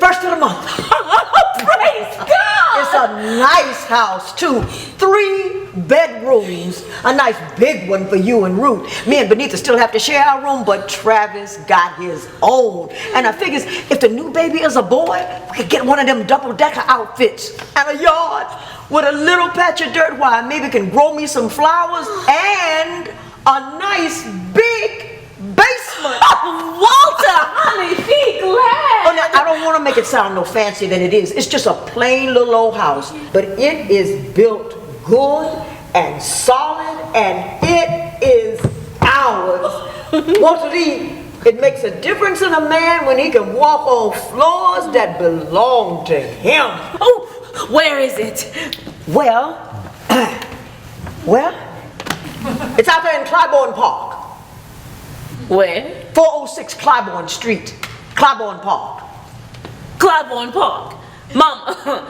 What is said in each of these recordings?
First of the month. Praise God! It's a nice house, too. 3 bedrooms. A nice big one for you and Ruth. Me and Benita still have to share our room, but Travis got his own. And I figures if the new baby is a boy, we could get one of them double-decker outfits and a yard with a little patch of dirt where I maybe can grow me some flowers and a nice big basement. Walter, honey, be glad. Oh, now, I don't want to make it sound no fancier than it is. It's just a plain little old house, but it is built good and solid, and it is ours. Walter Lee, it makes a difference in a man when he can walk on floors that belong to him. Oh, where is it? Well, it's out there in Clybourne Park. Where? 406 Clybourne Street, Clybourne Park. Clybourne Park. Mama,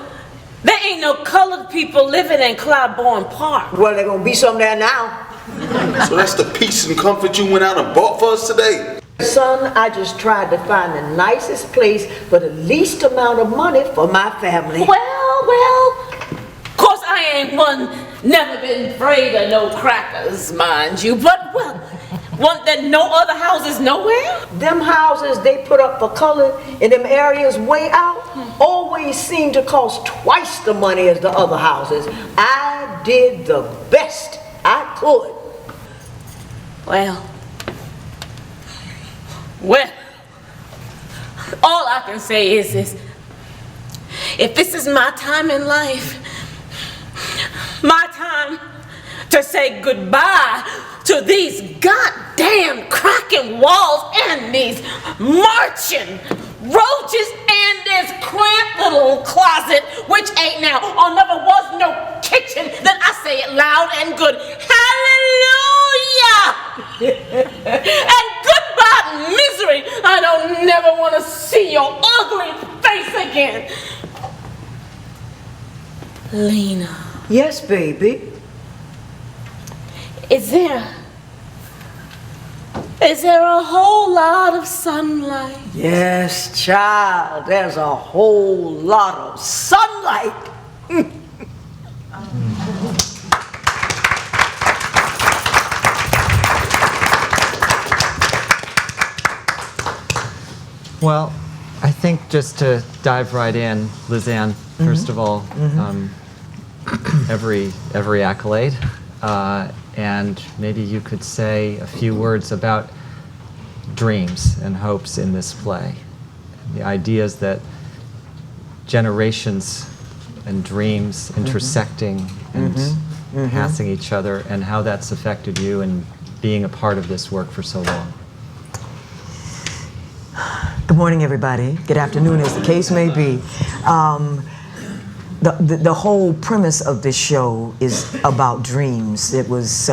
there ain't no colored people living in Clybourne Park. Well, they're gonna be some there now. So that's the peace and comfort you went out and bought for us today? Son, I just tried to find the nicest place for the least amount of money for my family. Well, of course I ain't never been afraid of no crackers, mind you, but want that no other houses nowhere? Them houses they put up for color in them areas way out always seem to cost twice the money as the other houses. I did the best I could. Well, all I can say is this. If this is my time in life, my time to say goodbye to these goddamn cracking walls and these marching roaches and this cramped little closet, which ain't now or never was no kitchen, then I say it loud and good. Hallelujah! And goodbye, misery. I don't never want to see your ugly face again. Lena. Yes, baby. Is there a whole lot of sunlight? Yes, child, there's a whole lot of sunlight. Well, I think just to dive right in, Lizanne, first of all, every accolade. And maybe you could say a few words about dreams and hopes in this play. The ideas that generations and dreams intersecting and passing each other, and how that's affected you and being a part of this work for so long. Good morning, everybody. Good afternoon, as the case may be. The whole premise of this show is about dreams. It was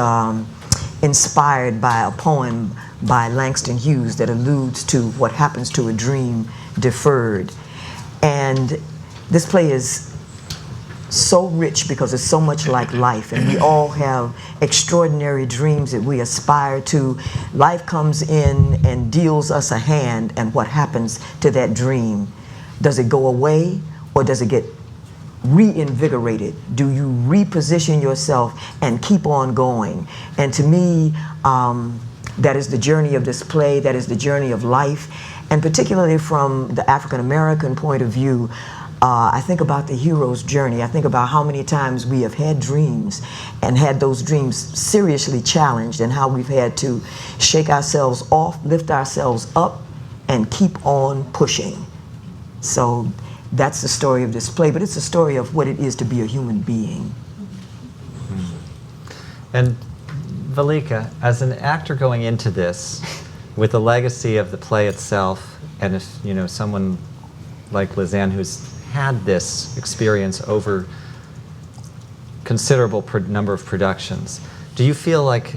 inspired by a poem by Langston Hughes that alludes to what happens to a dream deferred. And this play is so rich because it's so much like life, and we all have extraordinary dreams that we aspire to. Life comes in and deals us a hand, and what happens to that dream? Does it go away, or does it get reinvigorated? Do you reposition yourself and keep on going? And to me, that is the journey of this play, that is the journey of life, and particularly from the African American point of view, I think about the hero's journey. I think about how many times we have had dreams and had those dreams seriously challenged, and how we've had to shake ourselves off, lift ourselves up, and keep on pushing. So that's the story of this play, but it's a story of what it is to be a human being. And Valika, as an actor going into this, with the legacy of the play itself, and if someone like Lizanne who's had this experience over considerable number of productions, do you feel like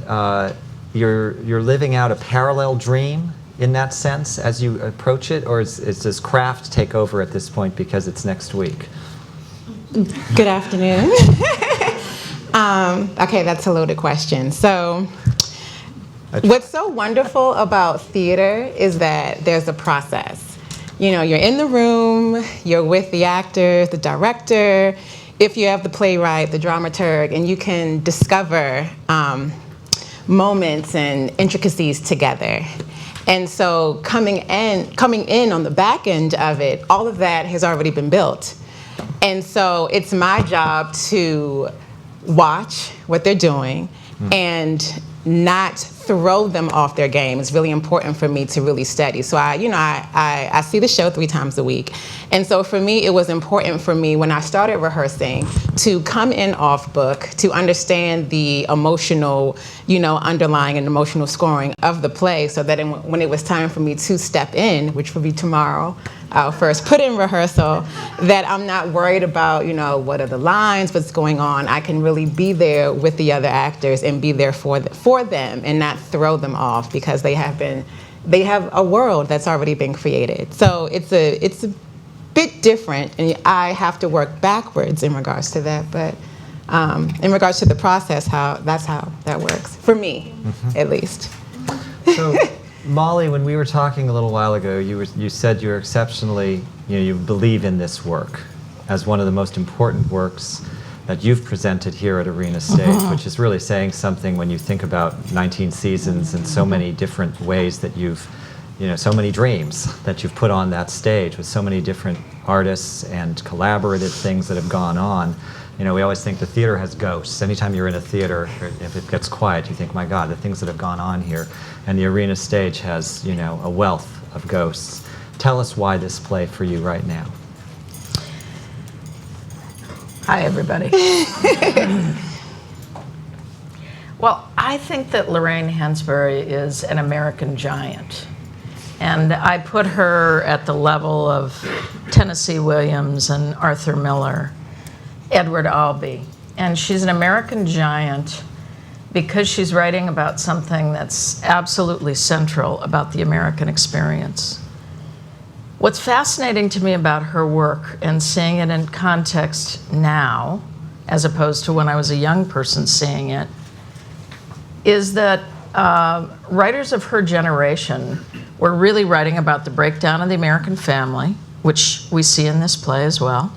you're living out a parallel dream in that sense as you approach it, or does craft take over at this point because it's next week? Good afternoon. Okay, that's a loaded question. So what's so wonderful about theater is that there's a process. you're in the room, you're with the actor, the director, if you have the playwright, the dramaturg, and you can discover moments and intricacies together. And so coming in on the back end of it, all of that has already been built. And so it's my job to watch what they're doing and not throw them off their game. It's really important for me to really study. So I see the show 3 times a week. And so for me, it was important for me when I started rehearsing to come in off book, to understand the emotional, underlying and emotional scoring of the play, so that when it was time for me to step in, which will be tomorrow, I'll first put in rehearsal, that I'm not worried about, what are the lines, what's going on. I can really be there with the other actors and be there for them and not throw them off, because they have a world that's already been created. So it's a bit different, and I have to work backwards in regards to that. But in regards to the process, that's how that works for me, at least. So, Molly, when we were talking a little while ago, you said you're exceptionally, you believe in this work as one of the most important works that you've presented here at Arena Stage, which is really saying something when you think about 19 seasons and so many different ways that you've, so many dreams that you've put on that stage with so many different artists and collaborative things that have gone on. We always think the theater has ghosts. Anytime you're in a theater, if it gets quiet, you think, my God, the things that have gone on here. And the Arena Stage has, a wealth of ghosts. Tell us why this play for you right now. Hi, everybody. Well, I think that Lorraine Hansberry is an American giant. And I put her at the level of Tennessee Williams and Arthur Miller, Edward Albee. And she's an American giant because she's writing about something that's absolutely central about the American experience. What's fascinating to me about her work, and seeing it in context now, as opposed to when I was a young person seeing it, is that writers of her generation were really writing about the breakdown of the American family, which we see in this play as well.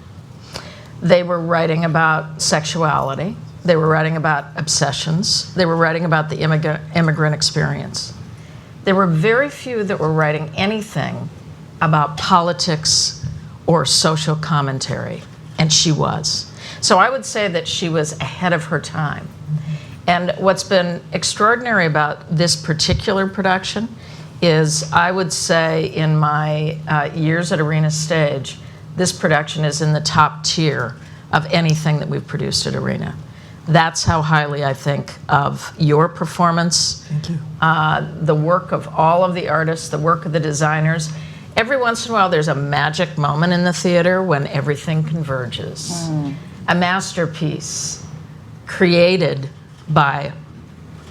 They were writing about sexuality. They were writing about obsessions. They were writing about the immigrant experience. There were very few that were writing anything about politics or social commentary, and she was. So I would say that she was ahead of her time. And what's been extraordinary about this particular production is, I would say, in my years at Arena Stage, this production is in the top tier of anything that we've produced at Arena. That's how highly I think of your performance. Thank you. The work of all of the artists, the work of the designers. Every once in a while, there's a magic moment in the theater when everything converges. A masterpiece created by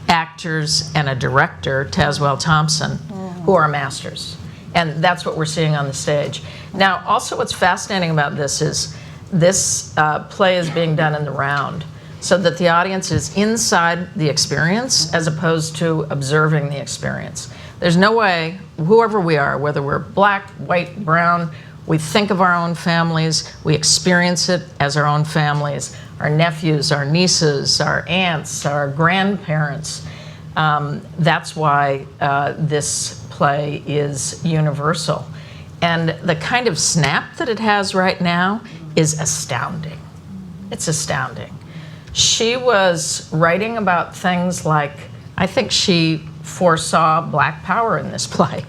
actors and a director, Tazewell Thompson, who are masters. And that's what we're seeing on the stage. Now, also what's fascinating about this is this play is being done in the round, so that the audience is inside the experience as opposed to observing the experience. There's no way, whoever we are, whether we're black, white, brown, we think of our own families, we experience it as our own families, our nephews, our nieces, our aunts, our grandparents. That's why this play is universal. And the kind of snap that it has right now is astounding. It's astounding. She was writing about things like, I think she foresaw Black power in this play.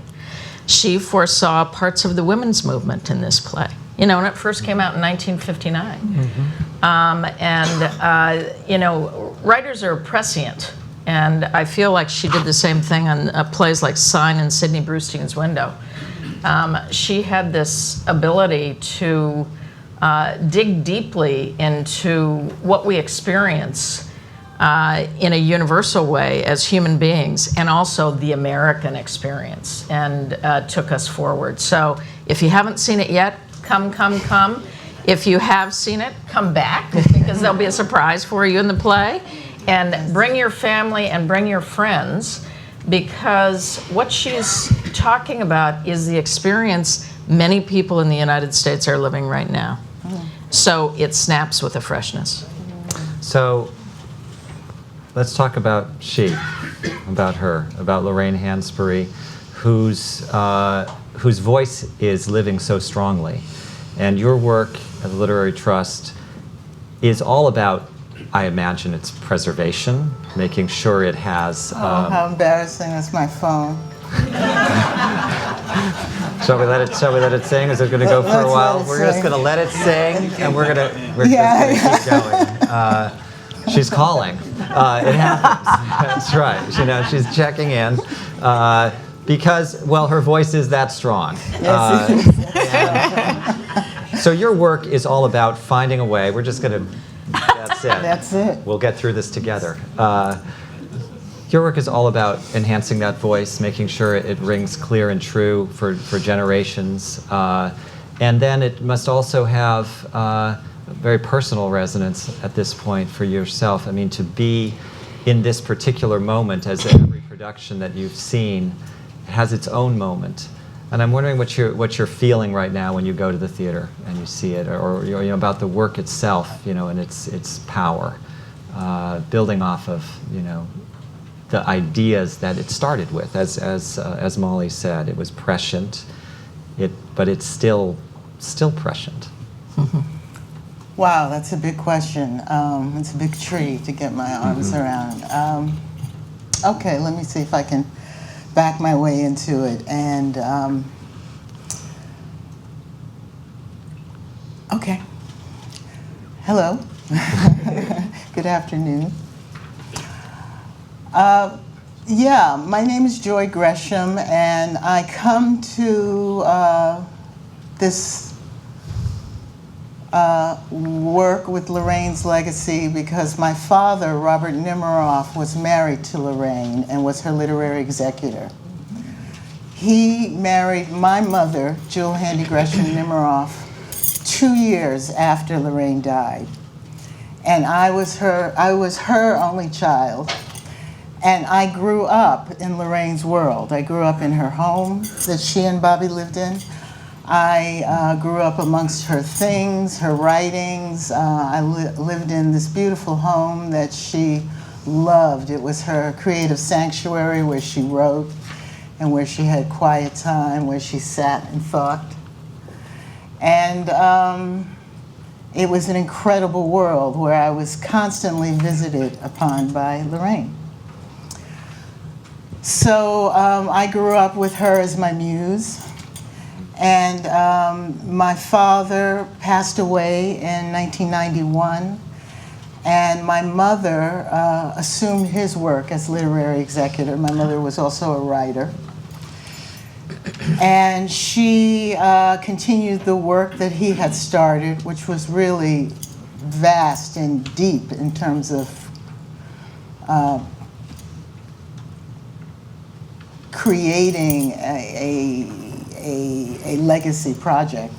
She foresaw parts of the women's movement in this play. When it first came out in 1959. Writers are prescient. And I feel like she did the same thing on plays like Sign and Sidney Brustein's Window. She had this ability to dig deeply into what we experience in a universal way as human beings, and also the American experience, and took us forward. So if you haven't seen it yet, come. If you have seen it, come back, because there'll be a surprise for you in the play. And bring your family and bring your friends, because what she's talking about is the experience many people in the United States are living right now. So it snaps with a freshness. So let's talk about her, about Lorraine Hansberry, whose voice is living so strongly. And your work at the Literary Trust is all about, I imagine, its preservation, making sure it has... how embarrassing is my phone. Shall we let it sing? Is it going to go for a while? We're just going to let it sing, and we're just going to keep going. She's calling. It happens. That's right. You know, she's checking in because, well, her voice is that strong. So your work is all about finding a way. We're just going to. That's it. That's it. We'll get through this together. Your work is all about enhancing that voice, making sure it rings clear and true for generations. And then it must also have very personal resonance at this point for yourself. I mean, to be in this particular moment, as every production that you've seen has its own moment. And I'm wondering what you're feeling right now when you go to the theater and you see it, or you know, about the work itself, you know, and its power, building off of, you know, the ideas that it started with. As Molly said, it was prescient, but it's still prescient. Wow, that's a big question. It's a big tree to get my arms around. Okay, let me see if I can back my way into it. And okay. Hello. Good afternoon. Yeah, my name is Joy Gresham, and I come to this work with Lorraine's legacy because my father, Robert Nimiroff, was married to Lorraine and was her literary executor. He married my mother, Jewel Handy Gresham Nimiroff, 2 years after Lorraine died. And I was her only child. And I grew up in Lorraine's world. I grew up in her home that she and Bobby lived in. I grew up amongst her things, her writings. I lived in this beautiful home that she loved. It was her creative sanctuary where she wrote and where she had quiet time, where she sat and thought. And it was an incredible world where I was constantly visited upon by Lorraine. So I grew up with her as my muse. And my father passed away in 1991. And my mother assumed his work as literary executor. My mother was also a writer. And she continued the work that he had started, which was really vast and deep in terms of creating a legacy project.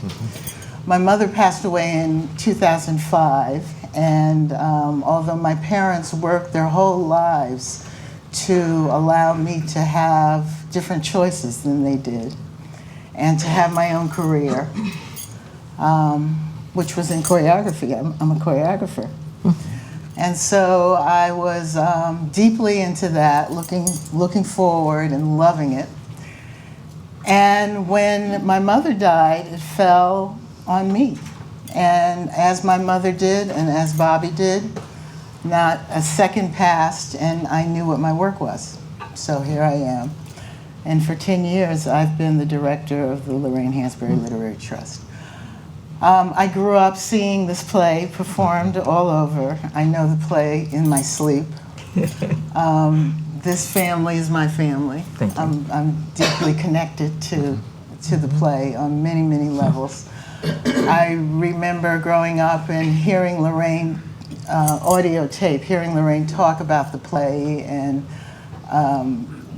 My mother passed away in 2005, and although my parents worked their whole lives to allow me to have different choices than they did, and to have my own career, which was in choreography. I'm a choreographer. And so I was deeply into that, looking forward and loving it. And when my mother died, it fell on me. And as my mother did, and as Bobby did, not a second passed, and I knew what my work was. So here I am. And for 10 years, I've been the director of the Lorraine Hansberry Literary Trust. I grew up seeing this play performed all over. I know the play in my sleep. This family is my family. Thank you. I'm deeply connected to the play on many, many levels. I remember growing up and hearing Lorraine, audio tape, hearing Lorraine talk about the play and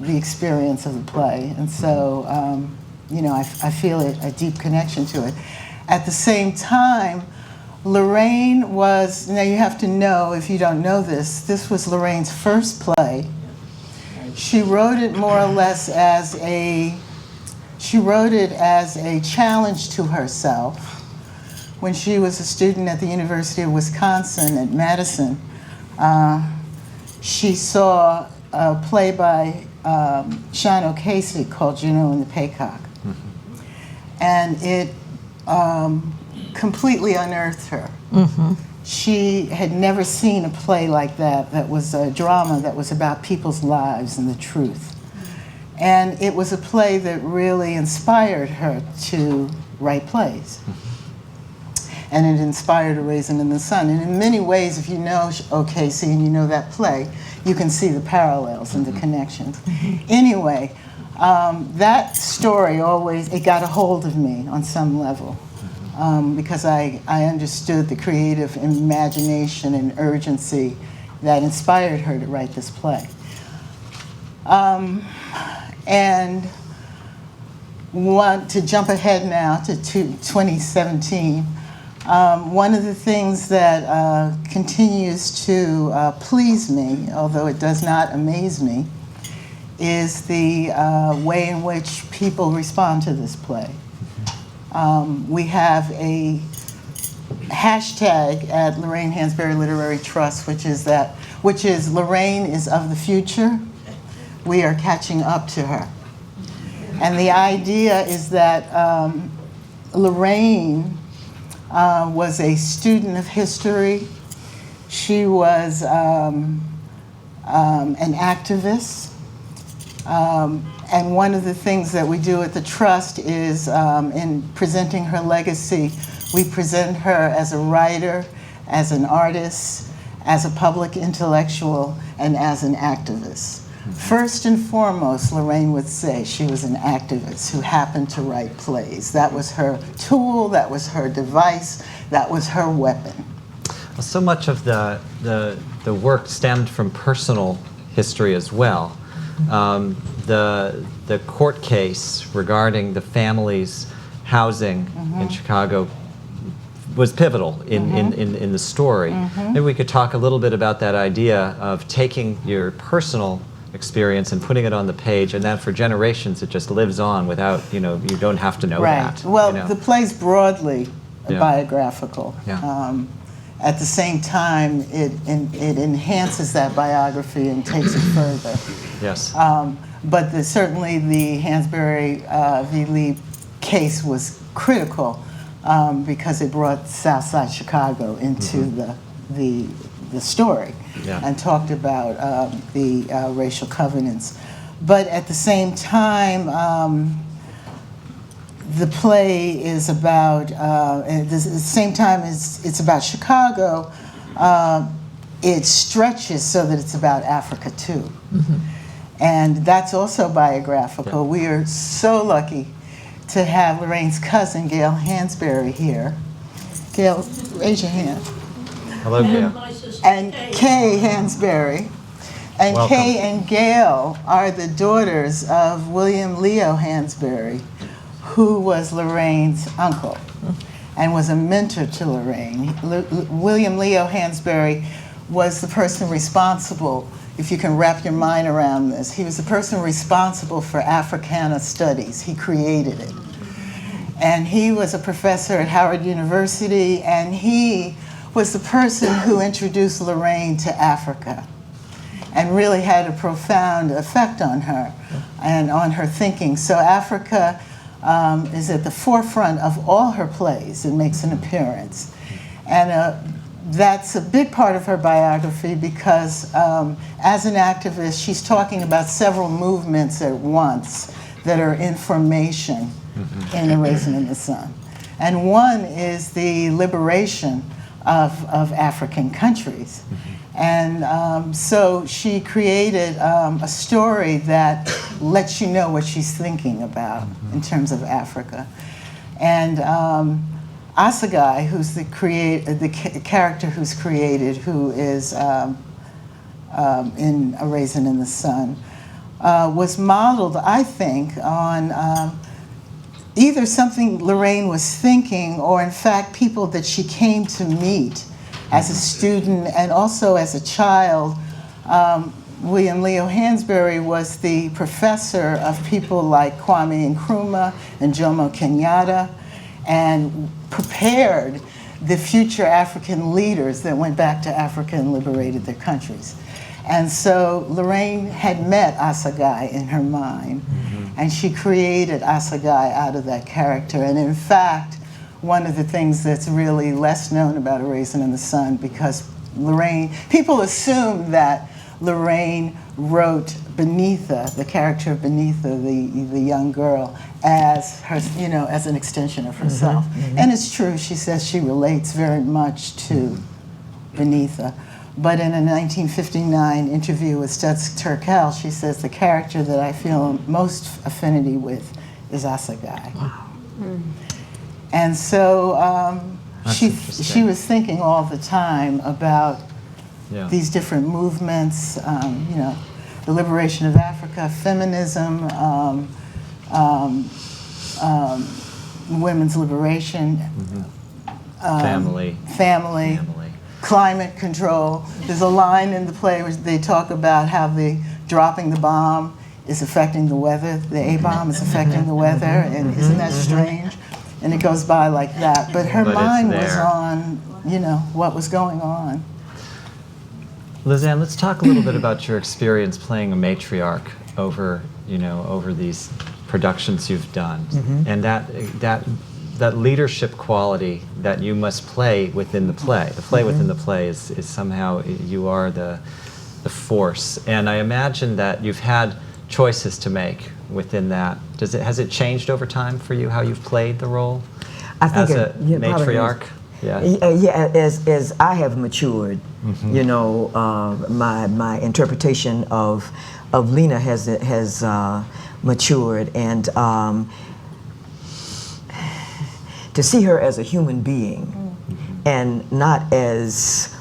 the experience of the play. And so, you know, I feel a deep connection to it. At the same time, Lorraine was, now you have to know, if you don't know this was Lorraine's first play. She wrote it more or less as She wrote it as a challenge to herself. When she was a student at the University of Wisconsin at Madison, she saw a play by Sean O'Casey called Juno and the Paycock. And it completely unearthed her. She had never seen a play like that was a drama that was about people's lives and the truth. And it was a play that really inspired her to write plays. And it inspired A Raisin in the Sun. And in many ways, if you know O'Casey and you know that play, you can see the parallels and the connections. Anyway, that story it got a hold of me on some level. Because I understood the creative imagination and urgency that inspired her to write this play. And want to jump ahead now to 2017. One of the things that continues to please me, although it does not amaze me, is the way in which people respond to this play. We have a hashtag at Lorraine Hansberry Literary Trust, which is Lorraine is of the future. We are catching up to her. And the idea is that Lorraine was a student of history. She was an activist. And one of the things that we do at the Trust is, in presenting her legacy, we present her as a writer, as an artist, as a public intellectual, and as an activist. First and foremost, Lorraine would say she was an activist who happened to write plays. That was her tool, that was her device, that was her weapon. Well, so much of the work stemmed from personal history as well. The court case regarding the family's housing in Chicago was pivotal in the story. Maybe we could talk a little bit about that idea of taking your personal experience and putting it on the page, and then for generations it just lives on without, you don't have to know that. Well, the play's broadly biographical. Yeah. At the same time, it enhances that biography and takes it further. Yes. But certainly the Hansberry v. Lee case was critical because it brought Southside Chicago into the story and talked about the racial covenants. But at the same time, the play is about, at the same time as it's about Chicago, it stretches so that it's about Africa too. And that's also biographical. We are so lucky to have Lorraine's cousin, Gail Hansberry, here. Gail, raise your hand. Hello, Gail. And Kay Hansberry. And Welcome. Kay and Gail are the daughters of William Leo Hansberry, who was Lorraine's uncle and was a mentor to Lorraine. William Leo Hansberry was the person responsible, if you can wrap your mind around this, he was the person responsible for Africana studies. He created it. And he was a professor at Howard University, and he was the person who introduced Lorraine to Africa and really had a profound effect on her and on her thinking. So Africa is at the forefront of all her plays. It makes an appearance. And that's a big part of her biography because as an activist, she's talking about several movements at once that are in formation in A Raisin in the Sun. And one is the liberation of African countries. And so she created a story that lets you know what she's thinking about in terms of Africa. And Assegai, who's the character who's created, who is in A Raisin in the Sun, was modeled, I think, on either something Lorraine was thinking or in fact people that she came to meet as a student and also as a child William Leo Hansberry was the professor of people like Kwame Nkrumah and Jomo Kenyatta, and prepared the future African leaders that went back to Africa and liberated their countries. And so Lorraine had met Assegai in her mind, and she created Assegai out of that character. And in fact, one of the things that's really less known about A Raisin in the Sun, because Lorraine, people assume that Lorraine wrote Beneatha, the character of Beneatha, the young girl, as her, you know, as an extension of herself. And it's true, she says she relates very much to Beneatha. But in a 1959 interview with Studs Terkel, she says the character that I feel most affinity with is Assegai. Wow. And so she was thinking all the time about these different movements, you know, the liberation of Africa, feminism, women's liberation, family. Climate control. There's a line in the play where they talk about how the dropping the bomb is affecting the weather. The A-bomb is affecting the weather, and isn't that strange? And it goes by like that. But her mind was on, you know, what was going on. Lizanne, let's talk a little bit about your experience playing a matriarch over, you know, over these productions you've done, and that leadership quality that you must play within the play. The play within the play is somehow, you are the force. And I imagine that you've had choices to make within that. Has it changed over time for you, how you've played the role as a matriarch? Yeah, as I have matured, you know, my interpretation of Lena has matured, and to see her as a human being and not as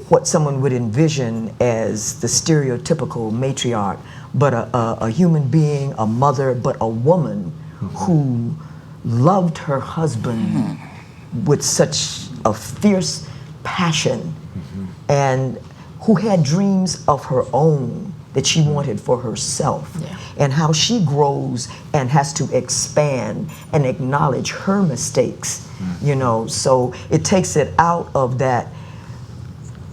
what someone would envision as the stereotypical matriarch, but a human being, a mother, but a woman who loved her husband with such a fierce passion, and who had dreams of her own that she wanted for herself, and how she grows and has to expand and acknowledge her mistakes, you know. So it takes it out of that,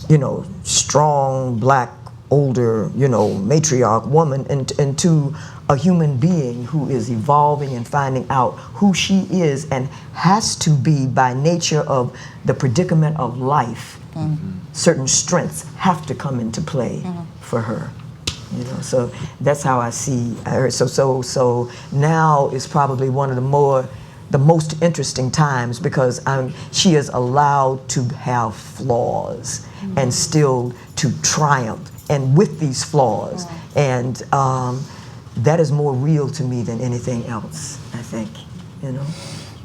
you know, strong, black, older, you know, matriarch woman into a human being who is evolving and finding out who she is and has to be by nature of the predicament of life. Certain strengths have to come into play for her. You know, so that's how I see her. So now is probably one of the most interesting times, because she is allowed to have flaws and still to triumph, and with these flaws, and that is more real to me than anything else, I think. You know.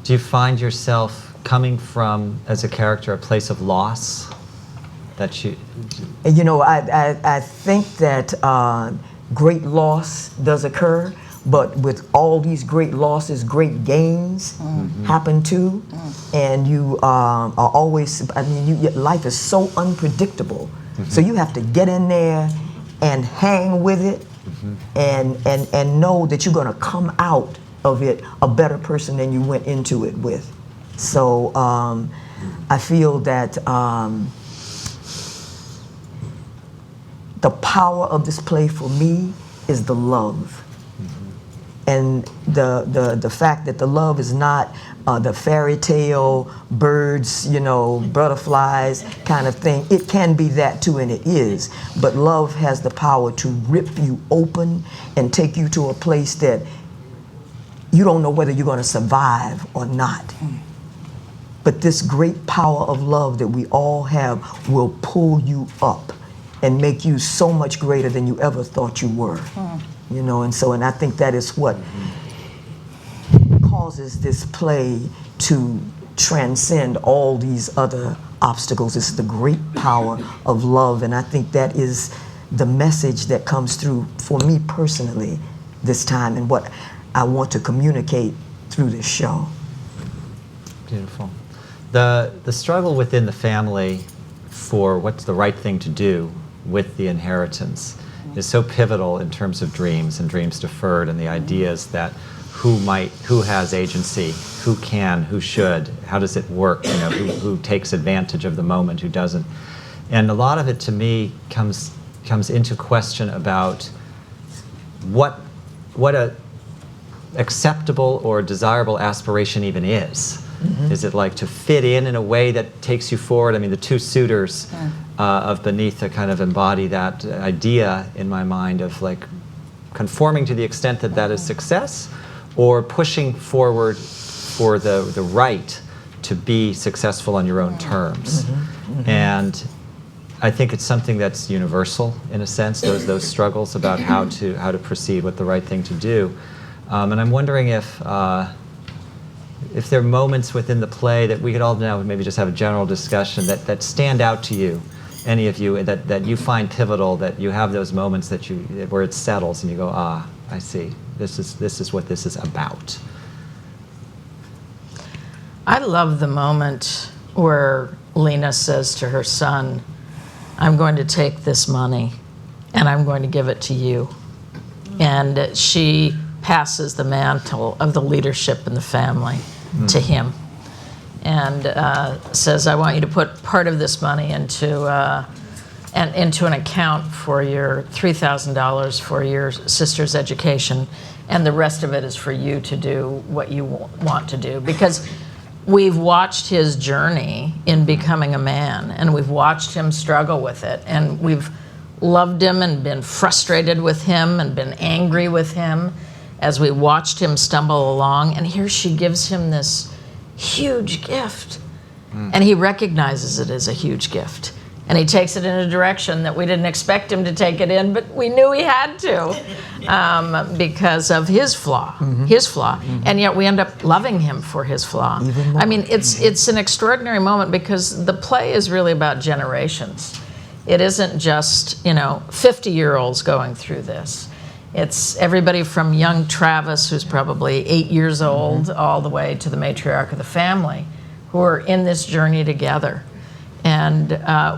Do you find yourself coming from, as a character, a place of loss? That you know, I think that great loss does occur, but with all these great losses, great gains happen too, and you are always, I mean, life is so unpredictable, so you have to get in there and hang with it, and know that you're going to come out of it a better person than you went into it with. So I feel that the power of this play for me is the love. And the fact that the love is not the fairy tale, birds, you know, butterflies kind of thing. It can be that too, and it is. But love has the power to rip you open and take you to a place that you don't know whether you're going to survive or not. But this great power of love that we all have will pull you up and make you so much greater than you ever thought you were. You know, and I think that is what causes this play to transcend all these other obstacles. It's the great power of love, and I think that is the message that comes through for me personally this time, and what I want to communicate through this show. Beautiful. The struggle within the family for what's the right thing to do with the inheritance. is so pivotal in terms of dreams and dreams deferred, and the ideas that who has agency, who can, who should, how does it work, who takes advantage of the moment, who doesn't. And a lot of it to me comes into question about what a acceptable or desirable aspiration even is. Mm-hmm. Is it like to fit in a way that takes you forward? I mean, the two suitors of Beneatha kind of embody that idea in my mind of like conforming to the extent that that is success, or pushing forward for the right to be successful on your own terms. Mm-hmm. Mm-hmm. And I think it's something that's universal in a sense, those struggles about how to proceed, what the right thing to do. And I'm wondering if there are moments within the play that we could all now maybe just have a general discussion that stand out to you, any of you, that you find pivotal, that you have those moments where it settles and you go, I see, this is what this is about. I love the moment where Lena says to her son, I'm going to take this money and I'm going to give it to you. And she passes the mantle of the leadership in the family to him, and says, I want you to put part of this money into an account for your $3,000 for your sister's education, and the rest of it is for you to do what you want to do. Because we've watched his journey in becoming a man, and we've watched him struggle with it, and we've loved him and been frustrated with him and been angry with him as we watched him stumble along. And here she gives him this huge gift, and he recognizes it as a huge gift, and he takes it in a direction that we didn't expect him to take it in, but we knew he had to because of his flaw, and yet we end up loving him for his flaw. I mean, it's an extraordinary moment, because the play is really about generations. It isn't just 50-year-olds going through this. It's everybody from young Travis, who's probably 8 years old, all the way to the matriarch of the family, who are in this journey together. And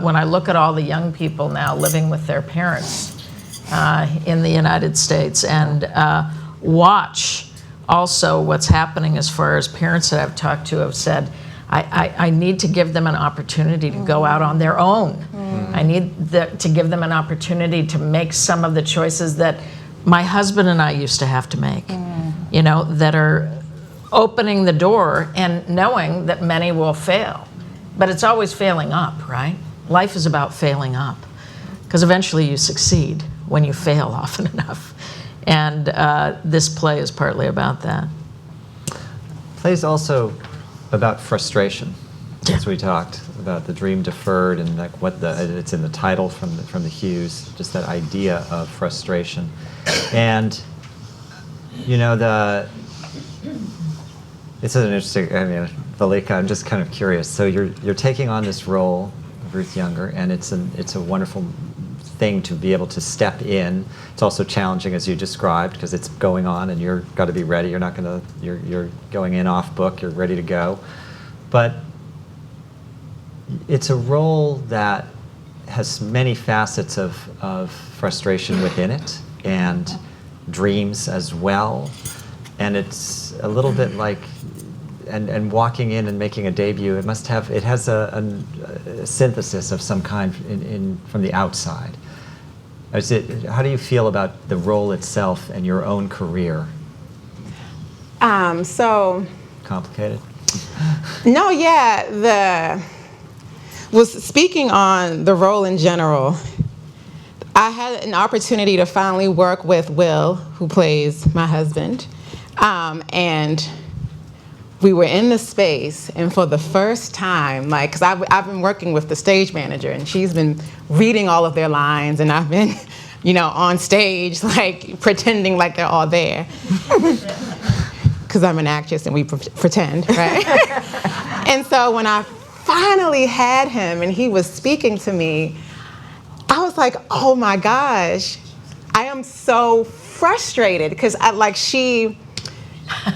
when I look at all the young people now living with their parents in the United States, and watch also what's happening as far as parents that I've talked to have said, I need to give them an opportunity to go out on their own. I need to give them an opportunity to make some of the choices that my husband and I used to have to make, that are opening the door and knowing that many will fail. But it's always failing up, right? Life is about failing up, because eventually you succeed when you fail often enough. And this play is partly about that. Play is also about frustration, as we talked about the dream deferred, and like it's in the title from the Hughes, just that idea of frustration. And it's an interesting. Valika, I'm just kind of curious. So you're taking on this role of Ruth Younger, and it's a wonderful thing to be able to step in. It's also challenging, as you described, because it's going on, and you're got to be ready. You're going in off book. You're ready to go, but it's a role that has many facets of frustration within it, and dreams as well. And it's a little bit like, and walking in and making a debut, it has a synthesis of some kind from the outside. How do you feel about the role itself and your own career? Complicated? No, yeah, speaking on the role in general, I had an opportunity to finally work with Will, who plays my husband, and we were in the space, and for the first time, because I've been working with the stage manager, and she's been reading all of their lines, and I've been, on stage, pretending like they're all there, because I'm an actress and we pretend, right? And so when I finally had him and he was speaking to me, I was like, oh my gosh, I am so frustrated, because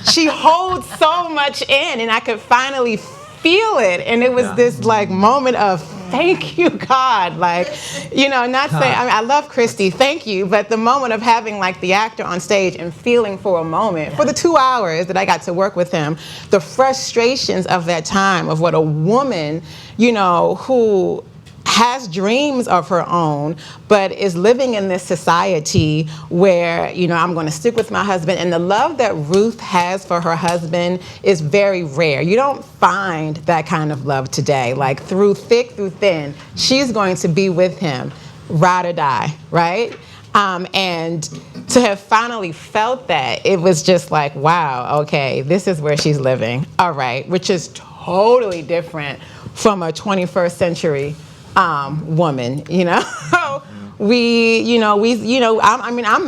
she holds so much in, and I could finally feel it, and it was this moment of thank you, God. Like, not saying, I love Christy, thank you, but the moment of having like the actor on stage and feeling for a moment, for the 2 hours that I got to work with him, the frustrations of that time of what a woman, who has dreams of her own, but is living in this society where, I'm going to stick with my husband. And the love that Ruth has for her husband is very rare. You don't find that kind of love today. Like through thick, through thin, she's going to be with him, ride or die, right? And to have finally felt that, it was just like, wow, okay, this is where she's living. All right, which is totally different from a 21st century woman, I'm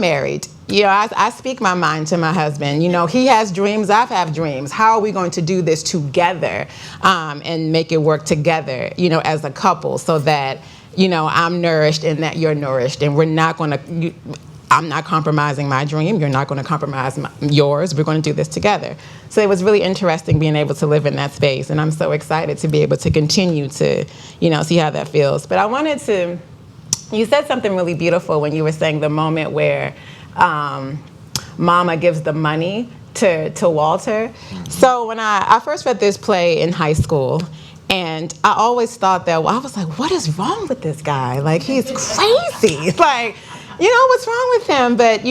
married. I speak my mind to my husband. He has dreams, I have dreams. How are we going to do this together and make it work together, as a couple so that, I'm nourished and that you're nourished, and I'm not compromising my dream. You're not going to compromise yours. We're going to do this together. So it was really interesting being able to live in that space, and I'm so excited to be able to continue to, see how that feels. But I wanted to, you said something really beautiful when you were saying the moment where Mama gives the money to Walter. So when I first read this play in high school, and I always thought that, I was like, what is wrong with this guy? Like, he's crazy. Like, what's wrong with him? But,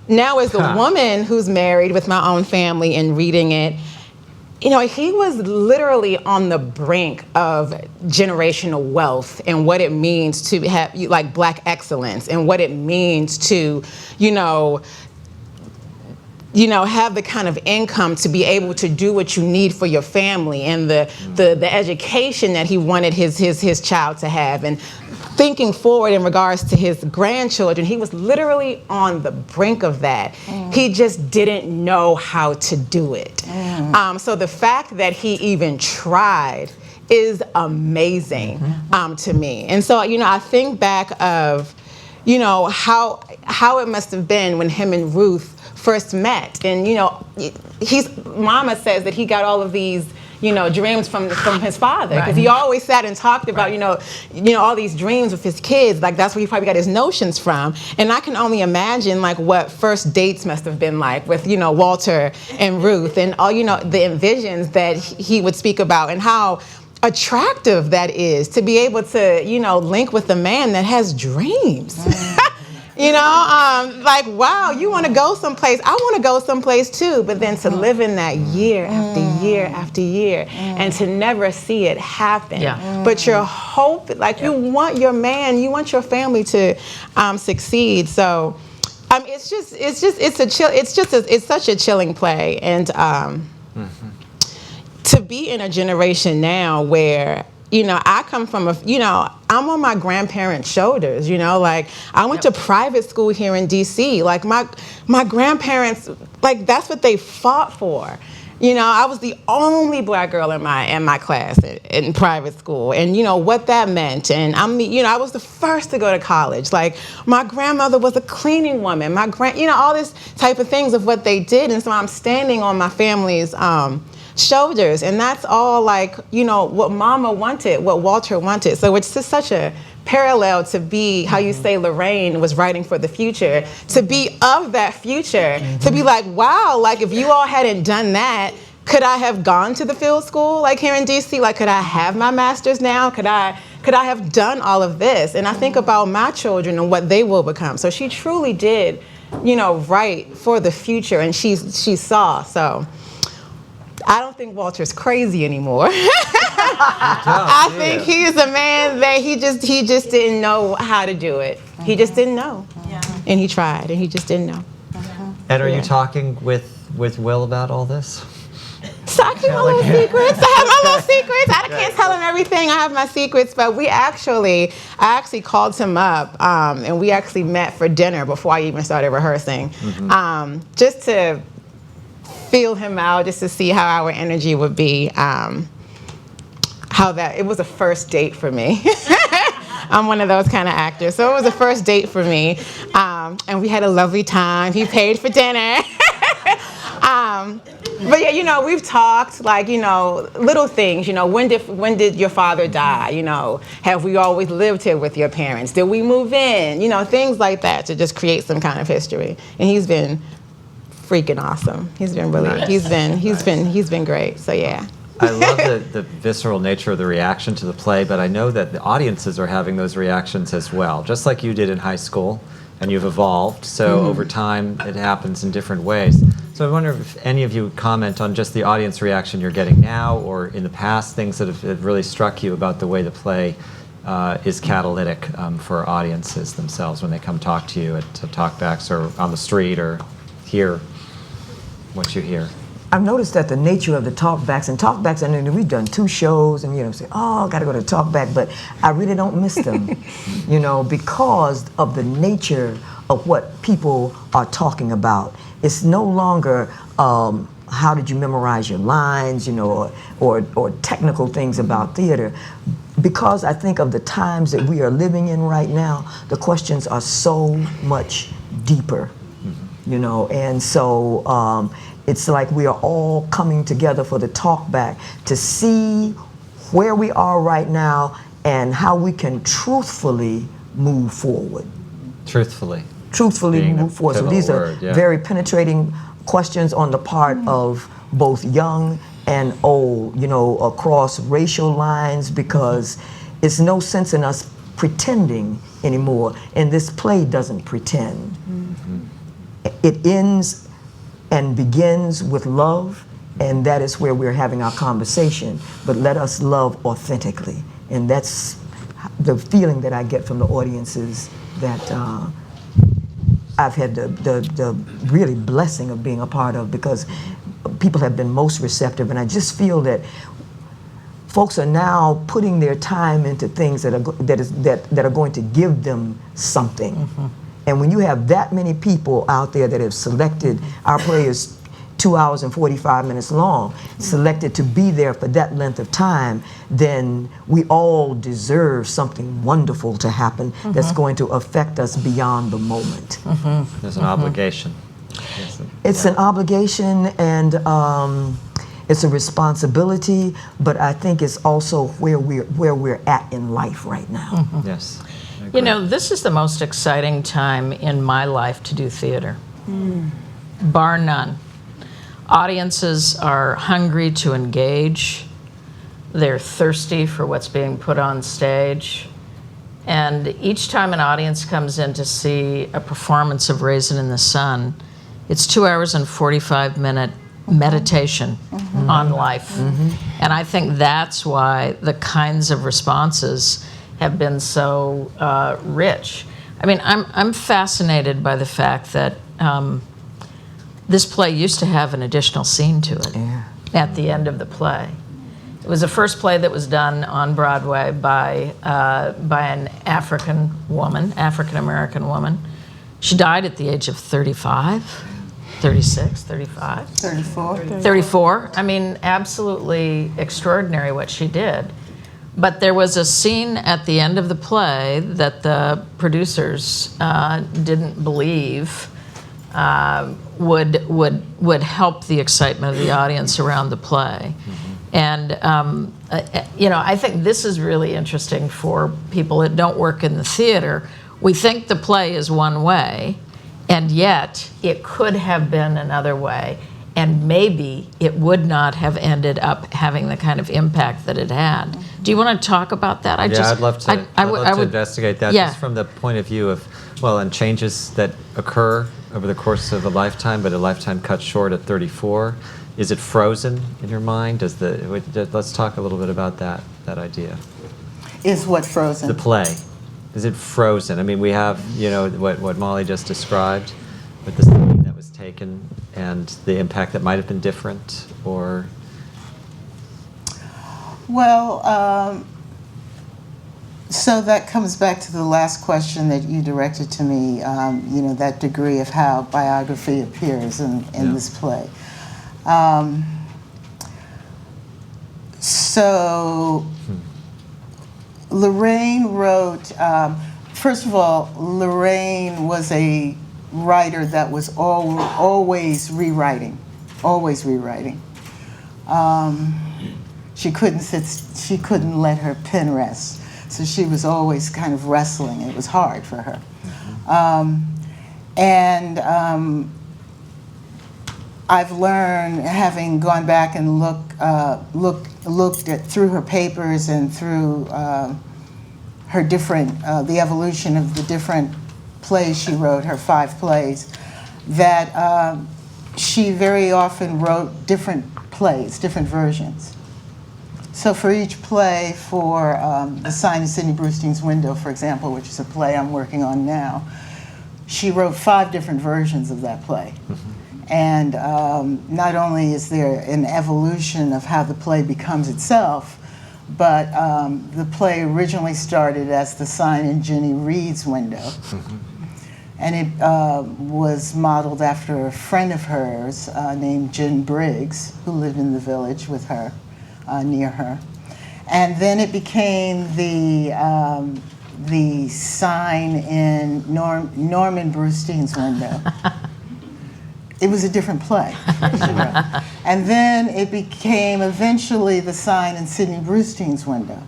now as a woman who's married with my own family and reading it, he was literally on the brink of generational wealth and what it means to have, like, Black excellence and what it means to, have the kind of income to be able to do what you need for your family, and the education that he wanted his child to have, and thinking forward in regards to his grandchildren. He was literally on the brink of that. He just didn't know how to do it. So the fact that he even tried is amazing to me. And so, I think back of, how it must have been when him and Ruth first met. And, Mama says that he got all of these, dreams from his father, because he always sat and talked about, all these dreams with his kids. Like, that's where he probably got his notions from. And I can only imagine, like, what first dates must have been like with, Walter and Ruth, and all, the envisions that he would speak about, and how attractive that is to be able to, link with a man that has dreams. Like, wow, you want to go someplace. I want to go someplace too. But then to live in that year after year after year, and to never see it happen. But your hope, like, you want your man, you want your family to succeed. So it's such a chilling play. And to be in a generation now where, I come from I'm on my grandparents' shoulders, like, I went to private school here in DC. Like, my grandparents, like, that's what they fought for. I was the only Black girl in my class in private school, and what that meant. And I was the first to go to college. Like, my grandmother was a cleaning woman. All this type of things of what they did. And so I'm standing on my family's shoulders, and that's all, like, what Mama wanted, what Walter wanted. So it's just such a parallel to be how you say Lorraine was writing for the future, to be of that future, to be like, wow, like, if you all hadn't done that, could I have gone to the field school, like, here in DC? Like, could I have my master's now? Could I have done all of this? And I think about my children and what they will become. So she truly did, write for the future, and she saw. So I don't think Walter's crazy anymore. I think he's a man that he just didn't know how to do it. He just didn't know. And he tried, and he just didn't know. And are you talking with Will about all this? So I keep my little secrets. I have my little secrets. I can't tell him everything. I have my secrets. But I actually called him up, and we actually met for dinner before I even started rehearsing, just to feel him out, just to see how our energy would be. It was a first date for me. I'm one of those kind of actors. So it was a first date for me. And we had a lovely time. He paid for dinner. But yeah, you know, we've talked like, you know, little things, you know, when did your father die? You know, have we always lived here with your parents? Did we move in? You know, things like that to just create some kind of history. And he's been freaking awesome. He's been really, Nice. he's been great. So yeah. I love the visceral nature of the reaction to the play, but I know that the audiences are having those reactions as well, just like you did in high school, and you've evolved. So over time, it happens in different ways. So I wonder if any of you would comment on just the audience reaction you're getting now, or in the past, things that have really struck you about the way the play is catalytic for audiences themselves when they come talk to you at talkbacks or on the street or hear what you hear. I've noticed that the nature of the talkbacks, I mean, we've done 2 shows and, you know, say, oh, got to go to talkback, but I really don't miss them, you know, because of the nature of what people are talking about. It's no longer how did you memorize your lines, you know, or technical things about theater. Because I think of the times that we are living in right now, the questions are so much deeper, you know, and so it's like we are all coming together for the talk back to see where we are right now and how we can truthfully move forward. Truthfully Truthfully move forward. So these are very penetrating questions on the part of both young and old, you know, across racial lines, because it's no sense in us pretending anymore. And this play doesn't pretend. It ends and begins with love, and that is where we're having our conversation. But let us love authentically, and that's the feeling that I get from the audiences that I've had the really blessing of being a part of, because people have been most receptive, and I just feel that folks are now putting their time into things that are going to give them something. And when you have that many people out there that have selected, our play is 2 hours and 45 minutes long, selected to be there for that length of time, then we all deserve something wonderful to happen that's going to affect us beyond the moment. There's an obligation. It's an obligation, and it's a responsibility, but I think it's also where we're at in life right now. Yes. You know, this is the most exciting time in my life to do theater, bar none. Audiences are hungry to engage. They're thirsty for what's being put on stage. And each time an audience comes in to see a performance of Raisin in the Sun, it's 2 hours and 45-minute meditation on life. And I think that's why the kinds of responses have been so rich. I mean, I'm fascinated by the fact that this play used to have an additional scene to it at the end of the play. It was the first play that was done on Broadway by an African American woman. She died at the age of 35, 36, 35. 34. 34. I mean, absolutely extraordinary what she did. But there was a scene at the end of the play that the producers didn't believe would help the excitement of the audience around the play. And you know, I think this is really interesting for people that don't work in the theater. We think the play is one way, and yet it could have been another way. And maybe it would not have ended up having the kind of impact that it had. Do you want to talk about that? I'd love to investigate that, just from the point of view of, well, and changes that occur over the course of a lifetime, but a lifetime cut short at 34. Is it frozen in your mind? Let's talk a little bit about that idea. Is what frozen? The play. Is it frozen? I mean, we have, you know, what Molly just described with the scene that was taken and the impact that might have been different, or? Well, so that comes back to the last question that you directed to me, you know, that degree of how biography appears in this play. So Lorraine wrote, first of all, Lorraine was a writer that was always rewriting. always rewriting. She couldn't let her pen rest, so she was always kind of wrestling. It was hard for her. I've learned, having gone back and looked at through her papers and through her different, the evolution of the different plays she wrote, her 5 plays, that she very often wrote different plays, different versions. So for each play, for The Sign in Sidney Brustein's Window, for example, which is a play I'm working on now, she wrote 5 different versions of that play. And not only is there an evolution of how the play becomes itself, but the play originally started as The Sign in Ginny Reed's Window. And it was modeled after a friend of hers named Jen Briggs, who lived in the village with her, near her. And then it became the sign in Norman Brustein's Window. It was a different play. And then it became eventually The Sign in Sidney Brustein's Window.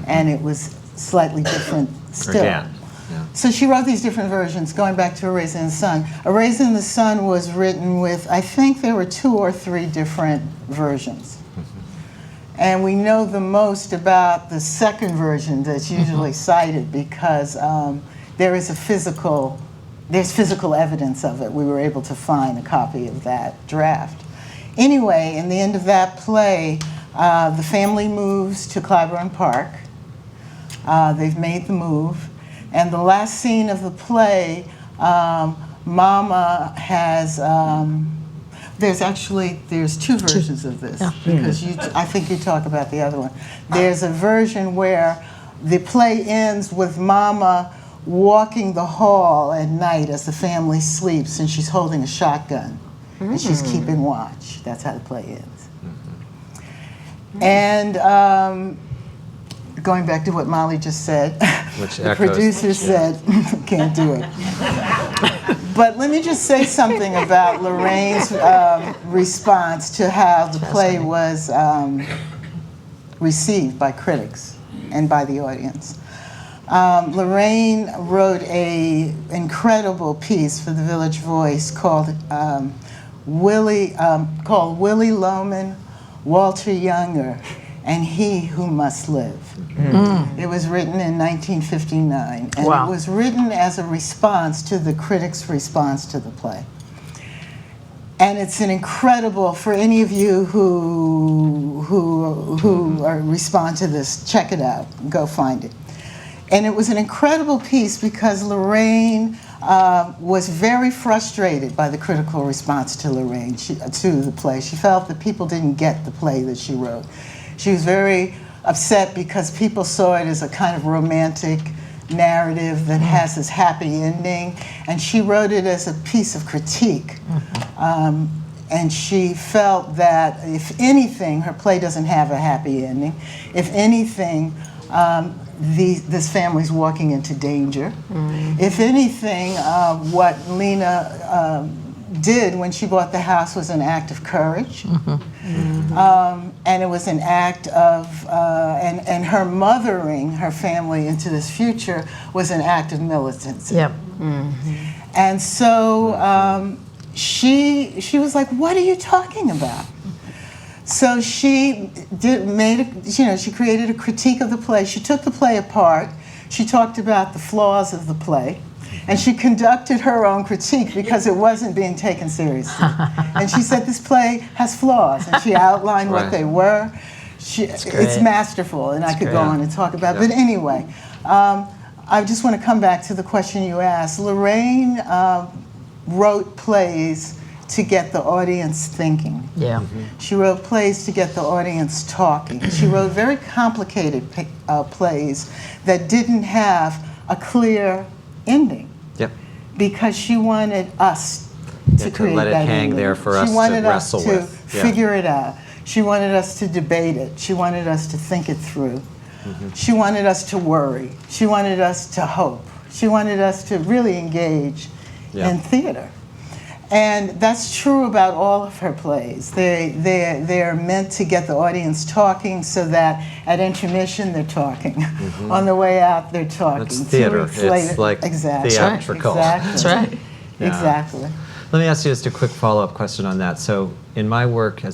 And it was slightly different still. Again. Yeah. So she wrote these different versions, going back to A Raisin in the Sun. A Raisin in the Sun was written with, I think there were 2 or 3 different versions. And we know the most about the second version that's usually cited because there's physical evidence of it. We were able to find a copy of that draft. Anyway, in the end of that play, the family moves to Clybourne Park. They've made the move. And the last scene of the play, Mama has, there's 2 versions of this, because I think you talk about the other one. There's a version where the play ends with Mama walking the hall at night as the family sleeps, and she's holding a shotgun, and she's keeping watch. That's how the play ends. And going back to what Molly just said, Which the echoes, producer said, can't do it. But let me just say something about Lorraine's response to how the play was received by critics and by the audience. Lorraine wrote an incredible piece for the Village Voice called Willie Loman, Walter Younger, and He Who Must Live. It was written in 1959, and Wow. it was written as a response to the critics' response to the play. And it's an incredible, for any of you who respond to this, check it out, go find it. And it was an incredible piece because Lorraine was very frustrated by the critical response to to the play. She felt that people didn't get the play that she wrote. She was very upset because people saw it as a kind of romantic narrative that has this happy ending, and she wrote it as a piece of critique. And she felt that, if anything, her play doesn't have a happy ending. If anything, this family's walking into danger. If anything, what Lena did when she bought the house was an act of courage. And it was an act of, and her mothering her family into this future was an act of militancy. Yep. And so she was like, what are you talking about? So she she created a critique of the play. She took the play apart. She talked about the flaws of the play. And she conducted her own critique because it wasn't being taken seriously. And she said, this play has flaws. And she outlined what they were. It's masterful, and I could go on and talk about it. But anyway, I just want to come back to the question you asked. Lorraine wrote plays to get the audience thinking. Yeah. She wrote plays to get the audience talking. She wrote very complicated plays that didn't have a clear ending. Yep. Because she wanted us to create let it that hang ending. there for us She to wanted us wrestle to with. Yeah. figure it out. She wanted us to debate it. She wanted us to think it through. She wanted us to worry. She wanted us to hope. She wanted us to really engage in theater. And that's true about all of her plays. They're meant to get the audience talking so that at intermission they're talking. On the way out they're talking. It's 2 theater. weeks It's later. like Exactly. theatrical. Exactly. That's right. Yeah. Exactly. Let me ask you just a quick follow-up question on that. So in my work I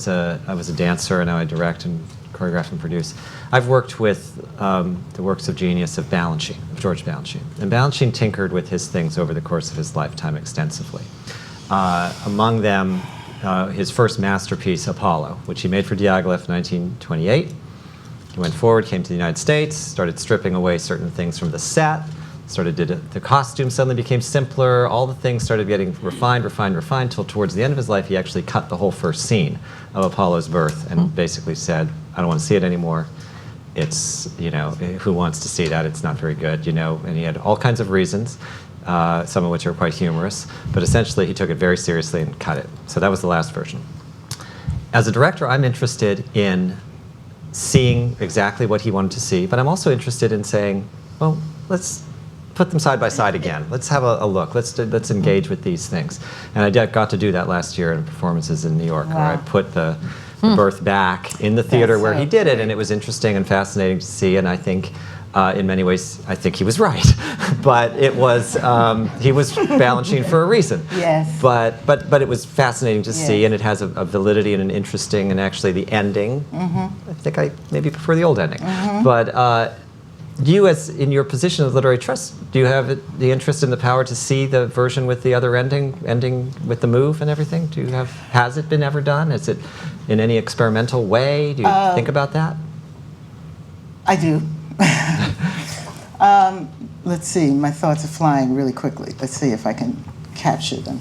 was a dancer, and now I direct and choreograph and produce. I've worked with the works of genius of Balanchine, of George Balanchine. And Balanchine tinkered with his things over the course of his lifetime extensively. Among them, his first masterpiece, Apollo, which he made for Diaghilev in 1928. He went forward, came to the United States, started stripping away certain things from the set, the costume suddenly became simpler, all the things started getting refined, till towards the end of his life he actually cut the whole first scene of Apollo's birth and basically said, I don't want to see it anymore. It's, who wants to see that? It's not very good, and he had all kinds of reasons. Some of which are quite humorous, but essentially he took it very seriously and cut it. So that was the last version. As a director, I'm interested in seeing exactly what he wanted to see, but I'm also interested in saying, well, let's put them side by side again. Let's have a look. Let's engage with these things. And I got to do that last year in performances in New York, where I put the birth back in the theater where he did it, and it was interesting and fascinating to see, and I think in many ways, I think he was right, but it was he was Balanchine for a reason. Yes. But it was fascinating to see, and it has a validity and an interesting, and actually the ending. I think I maybe prefer the old ending. But you, as in your position of literary trust, do you have the interest and the power to see the version with the other ending with the move and everything? Has it been ever done? Is it in any experimental way? Do you think about that? I do. Let's see, my thoughts are flying really quickly. Let's see if I can capture them.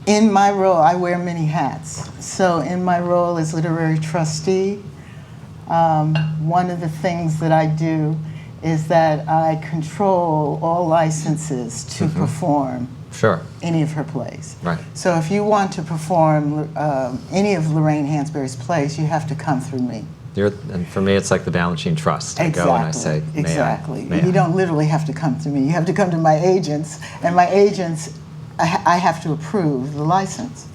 In my role, I wear many hats. So in my role as literary trustee, one of the things that I do is that I control all licenses to perform any of her plays. Right. So if you want to perform any of Lorraine Hansberry's plays, you have to come through me. And for me, it's like the Balanchine Trust. I go and I say, may I? You don't literally have to come to me. You have to come to my agents, and my agents, I have to approve the license.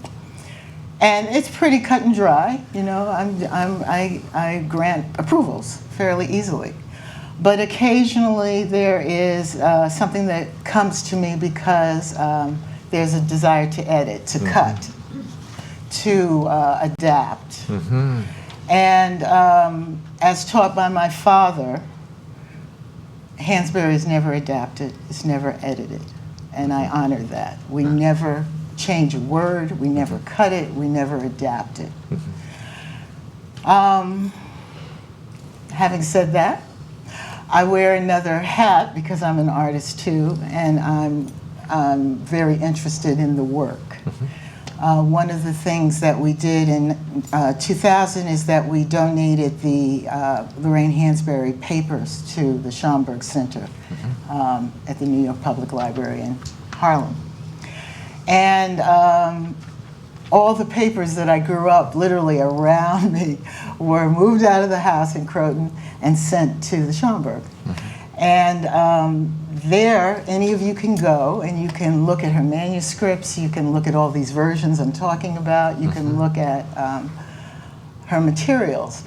And it's pretty cut and dry. I grant approvals fairly easily. But occasionally there is something that comes to me because there's a desire to edit, to cut, to adapt. And as taught by my father, Hansberry is never adapted, it's never edited. And I honor that. We never change a word, we never cut it, we never adapt it. Having said that, I wear another hat because I'm an artist too, and I'm very interested in the work. One of the things that we did in 2000 is that we donated the Lorraine Hansberry papers to the Schomburg Center at the New York Public Library in Harlem. And all the papers that I grew up literally around me were moved out of the house in Croton and sent to the Schomburg. And there, any of you can go and you can look at her manuscripts, you can look at all these versions I'm talking about, you can look at her materials.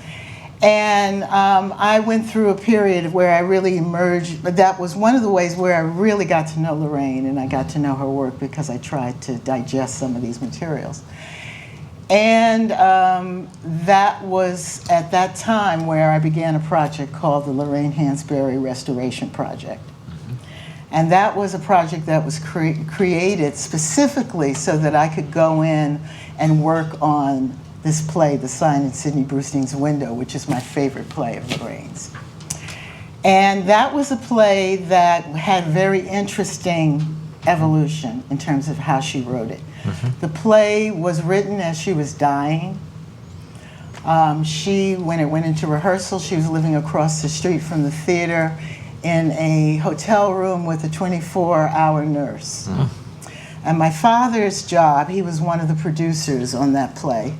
And I went through a period where I really emerged, but that was one of the ways where I really got to know Lorraine and I got to know her work because I tried to digest some of these materials. And that was at that time where I began a project called the Lorraine Hansberry Restoration Project. And that was a project that was created specifically so that I could go in and work on this play, The Sign in Sidney Brustein's Window, which is my favorite play of Lorraine's. And that was a play that had very interesting evolution in terms of how she wrote it. The play was written as she was dying. When it went into rehearsal, she was living across the street from the theater in a hotel room with a 24-hour nurse. And my father's job, he was one of the producers on that play,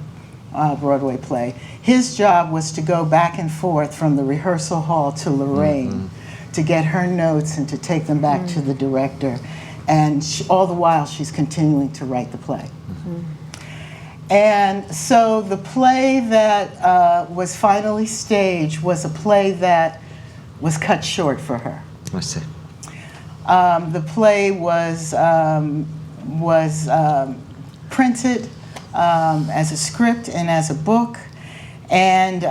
Broadway play. His job was to go back and forth from the rehearsal hall to Lorraine to get her notes and to take them back to the director And all the while, she's continuing to write the play. And so the play that was finally staged was a play that was cut short for her. I see. The play was printed as a script and as a book. And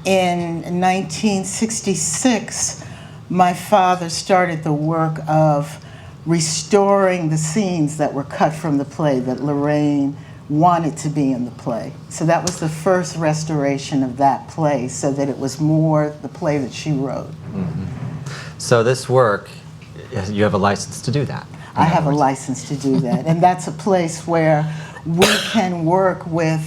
in 1966, my father started the work of restoring the scenes that were cut from the play that Lorraine wanted to be in the play. So that was the first restoration of that play, so that it was more the play that she wrote. So this work, you have a license to do that? I have a license to do that. And that's a place where we can work with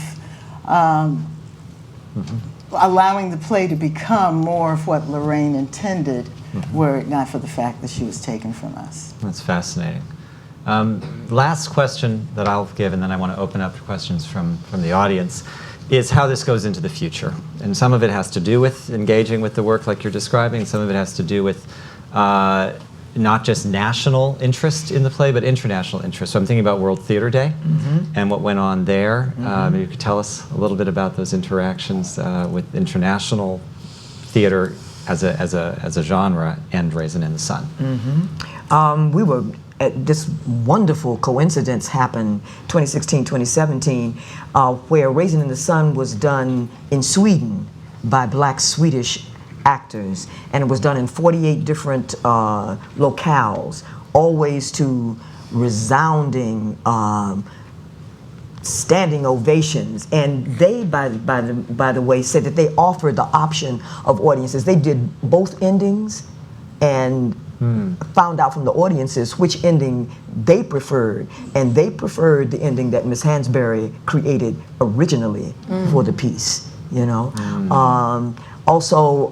allowing the play to become more of what Lorraine intended, were it not for the fact that she was taken from us. That's fascinating. Last question that I'll give, and then I want to open up for questions from the audience, is how this goes into the future. And some of it has to do with engaging with the work like you're describing, some of it has to do with not just national interest in the play, but international interest. So I'm thinking about World Theater Day and what went on there. Maybe you could tell us a little bit about those interactions with international theater as a genre and Raisin in the Sun. We were at this wonderful coincidence happened 2016, 2017, where Raisin in the Sun was done in Sweden by Black Swedish actors, and it was done in 48 different locales, always to resounding standing ovations. And they, by the way, said that they offered the option of audiences. They did both endings and found out from the audiences which ending they preferred, and they preferred the ending that Miss Hansberry created originally for the piece, you know. Also,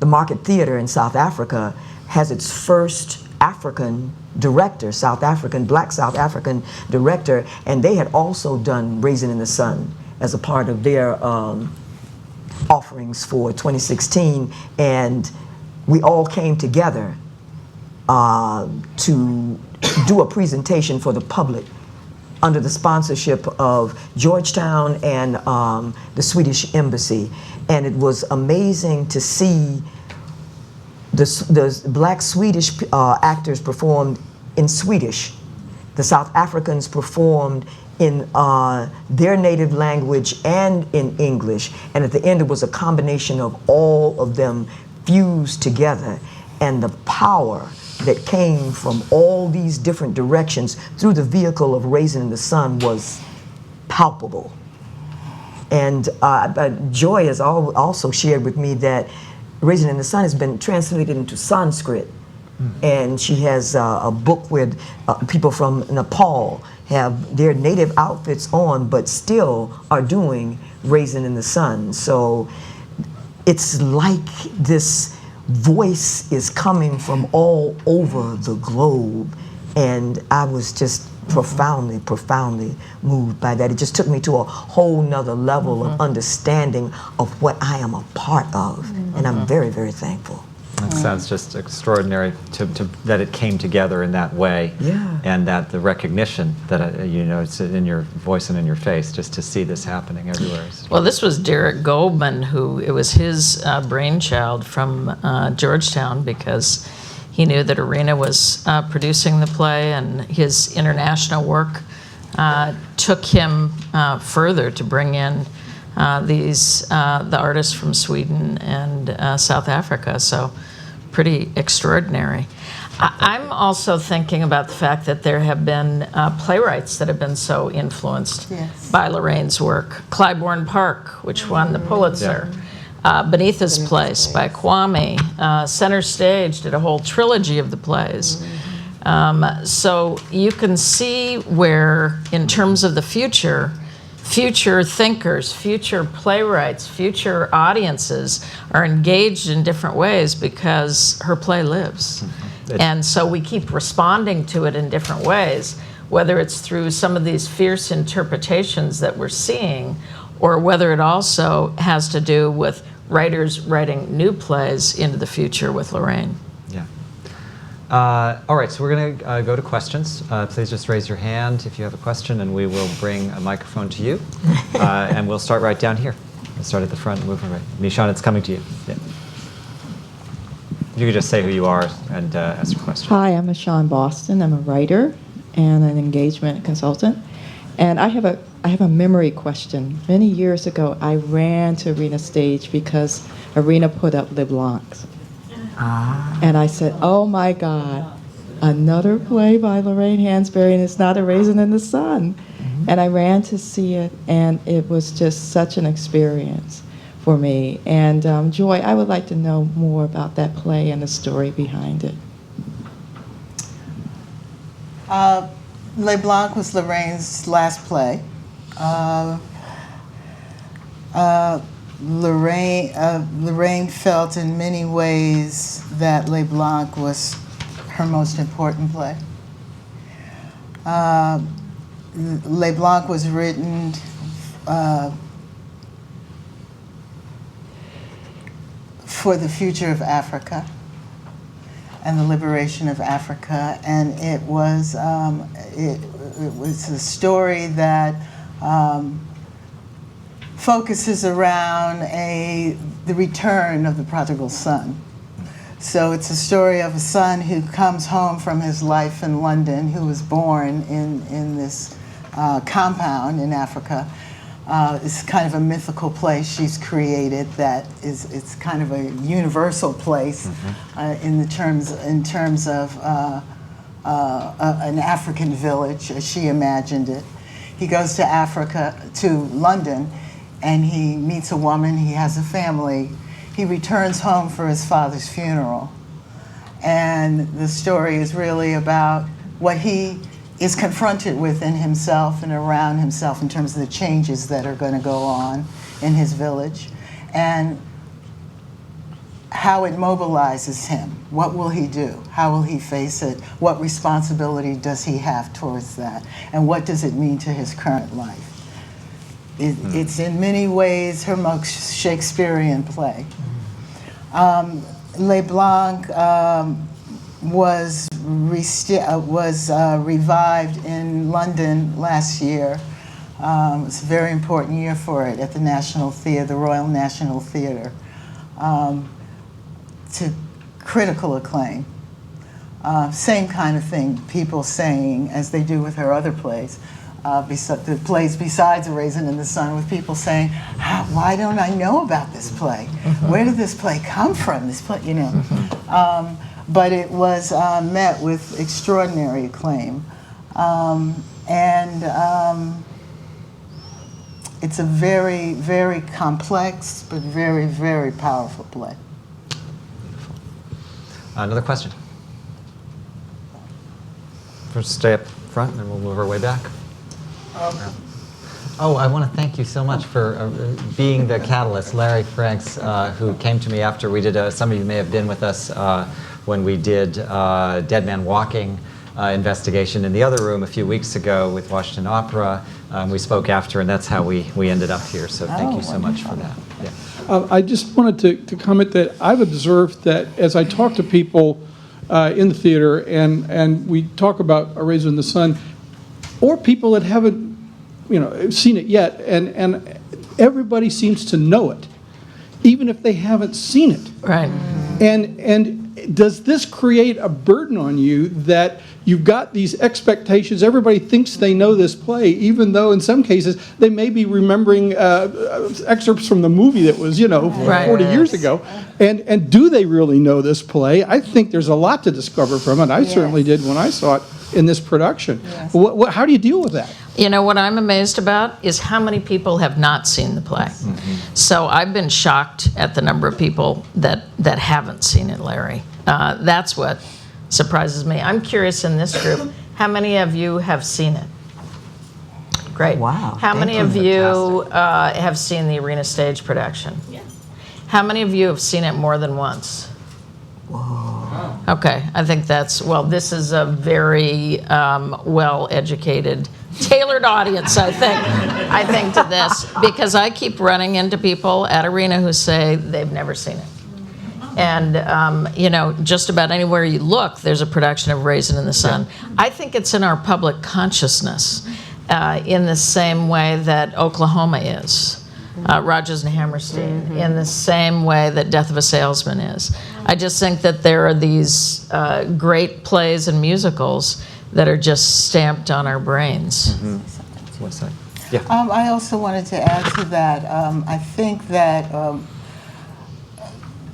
the Market Theater in South Africa has its first African director, Black South African director, and they had also done Raisin in the Sun as a part of their offerings for 2016, and we all came together to do a presentation for the public under the sponsorship of Georgetown and the Swedish Embassy. And it was amazing to see the Black Swedish actors performed in Swedish. The South Africans performed in their native language and in English. And at the end, it was a combination of all of them fused together. And the power that came from all these different directions through the vehicle of Raisin in the Sun was palpable. And Joy has also shared with me that Raisin in the Sun has been translated into Sanskrit. And she has a book with people from Nepal have their native outfits on, but still are doing Raisin in the Sun. So it's like this voice is coming from all over the globe, and I was just profoundly moved by that. It just took me to a whole nother level of understanding of what I am a part of, and I'm very, very thankful. That sounds just extraordinary that it came together in that way, and that the recognition that you know, it's in your voice and in your face, just to see this happening everywhere. Well, this was Derek Goldman, who it was his brainchild from Georgetown, because he knew that Arena was producing the play, and his international work took him further to bring in the artists from Sweden and South Africa. So pretty extraordinary. I'm also thinking about the fact that there have been playwrights that have been so influenced by Lorraine's work. Clybourne Park, which won the Pulitzer. Beneath His Place by Kwame. Center Stage did a whole trilogy of the plays. So you can see where, in terms of the future thinkers, future playwrights, future audiences are engaged in different ways because her play lives. And so we keep responding to it in different ways, whether it's through some of these fierce interpretations that we're seeing, or whether it also has to do with writers writing new plays into the future with Lorraine. Yeah. All right, so we're going to go to questions. Please just raise your hand if you have a question, and we will bring a microphone to you. And we'll start right down here. We'll start at the front and move right. Nishan, it's coming to you. Yeah. You could just say who you are and ask your question. Hi, I'm Michonne Boston. I'm a writer and an engagement consultant. And I have a memory question. Many years ago, I ran to Arena Stage because Arena put up Le Blancs. And I said, oh my God, another play by Lorraine Hansberry, and it's not A Raisin in the Sun. And I ran to see it, and it was just such an experience for me. And Joy, I would like to know more about that play and the story behind it. Le Blanc was Lorraine's last play. Lorraine felt in many ways that Le Blanc was her most important play. Le Blanc was written for the future of Africa and the liberation of Africa, and it was a story that focuses around the return of the prodigal son. So it's a story of a son who comes home from his life in London, who was born in this compound in Africa. It's kind of a mythical place she's created that it's kind of a universal place in terms of an African village as she imagined it. He goes to London, and he meets a woman. He has a family. He returns home for his father's funeral, and the story is really about what he is confronted with in himself and around himself in terms of the changes that are going to go on in his village, and how it mobilizes him. What will he do? How will he face it? What responsibility does he have towards that? And what does it mean to his current life? It's in many ways her most Shakespearean play. Le Blanc was revived in London last year. It's a very important year for it at the National Theatre, the Royal National Theatre, to critical acclaim. Same kind of thing, people saying, as they do with her other plays, the plays besides A Raisin in the Sun, with people saying, why don't I know about this play? Where did this play come from? This play, but it was met with extraordinary acclaim. It's a very, very complex, but very, very powerful play. Another question? First, stay up front, and then we'll move our way back. I want to thank you so much for being the catalyst. Larry Franks, who came to me after we did, some of you may have been with us when we did Dead Man Walking investigation in the other room a few weeks ago with Washington Opera. We spoke after, and that's how we ended up here. So thank you so much for that. Yeah. I just wanted to comment that I've observed that as I talk to people in the theater and we talk about A Raisin in the Sun, or people that haven't seen it yet, and everybody seems to know it, even if they haven't seen it. Right. And does this create a burden on you that you've got these expectations? Everybody thinks they know this play, even though in some cases they may be remembering excerpts from the movie that was, 40 years ago. And do they really know this play? I think there's a lot to discover from it. I certainly did when I saw it in this production. Yes. How do you deal with that? What I'm amazed about is how many people have not seen the play. So I've been shocked at the number of people that haven't seen it, Larry. That's what surprises me. I'm curious in this group, how many of you have seen it? Great. Wow. How many of you have seen the Arena Stage production? Yeah. How many of you have seen it more than once? Whoa. Okay, I think this is a very well-educated, tailored audience, I think, to this, because I keep running into people at Arena who say they've never seen it. And, you know, just about anywhere you look, there's a production of Raisin in the Sun. I think it's in our public consciousness in the same way that Oklahoma is. Rodgers and Hammerstein, in the same way that Death of a Salesman is. I just think that there are these great plays and musicals that are just stamped on our brains. What's that? Yeah. I also wanted to add to that. I think that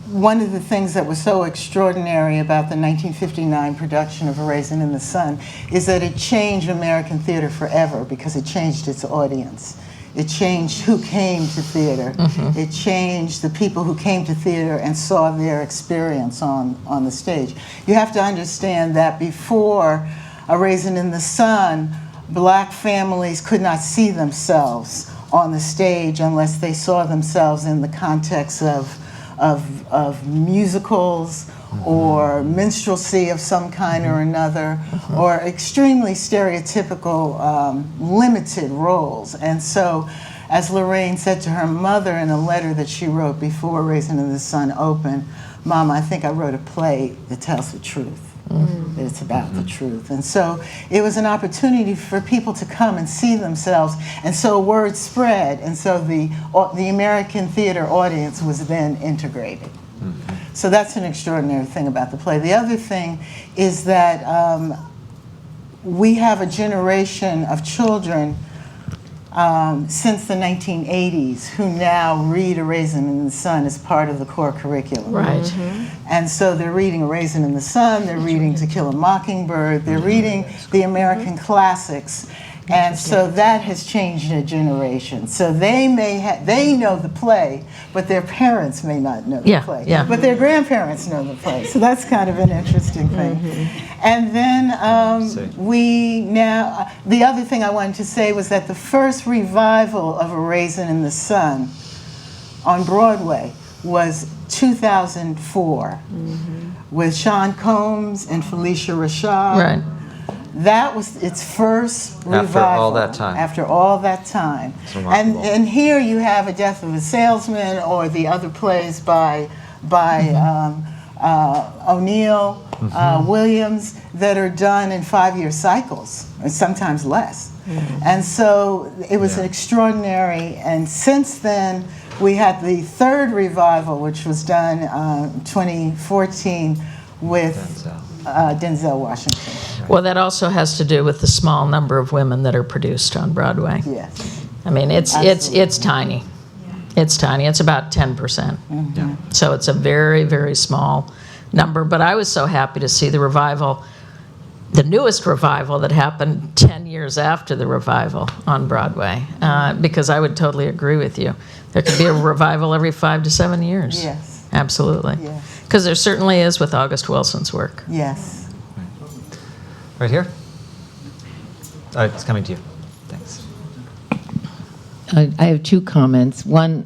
one of the things that was so extraordinary about the 1959 production of A Raisin in the Sun is that it changed American theater forever because it changed its audience. It changed who came to theater. It changed the people who came to theater and saw their experience on the stage. You have to understand that before A Raisin in the Sun, black families could not see themselves on the stage unless they saw themselves in the context of musicals or minstrelsy of some kind or another, or extremely stereotypical limited roles. And so, as Lorraine said to her mother in a letter that she wrote before Raisin in the Sun opened, "Mom, I think I wrote a play that tells the truth, that it's about the truth." And so it was an opportunity for people to come and see themselves, and so word spread, and so the American theater audience was then integrated. So that's an extraordinary thing about the play. The other thing is that we have a generation of children since the 1980s who now read A Raisin in the Sun as part of the core curriculum. Right. And so they're reading A Raisin in the Sun, they're reading To Kill a Mockingbird, they're reading the American classics. And so that has changed a generation. So they know the play, but their parents may not know the play. Yeah. But their grandparents know the play. So that's kind of an interesting thing. And then the other thing I wanted to say was that the first revival of A Raisin in the Sun on Broadway was 2004 with Sean Combs and Felicia Rashad. Right. That was its first revival. After all that time. After all that time. It's remarkable. And here you have A Death of a Salesman or the other plays by O'Neill, Williams, that are done in 5-year cycles, or sometimes less. And so it was an extraordinary, and since then we had the third revival, which was done 2014 with Denzel Washington. Well, that also has to do with the small number of women that are produced on Broadway. Yes. I mean, it's tiny. It's tiny. It's about 10%. So it's a very, very small number. But I was so happy to see the revival, the newest revival that happened 10 years after the revival on Broadway, because I would totally agree with you. There could be a revival every 5 to 7 years. Yes. Absolutely. Yes. Because there certainly is with August Wilson's work. Yes. Right here? It's coming to you. Thanks. I have two comments. One,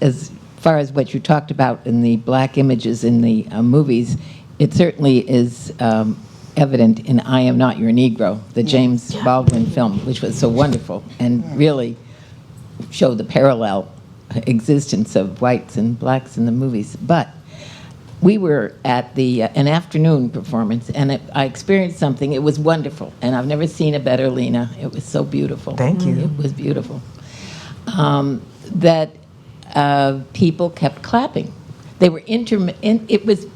as far as what you talked about in the black images in the movies, it certainly is evident in I Am Not Your Negro, the James Baldwin film, which was so wonderful and really showed the parallel existence of whites and blacks in the movies. But we were at an afternoon performance, and I experienced something. It was wonderful, and I've never seen a better, Lena. It was so beautiful. Thank you. It was beautiful. That people kept clapping. They were it was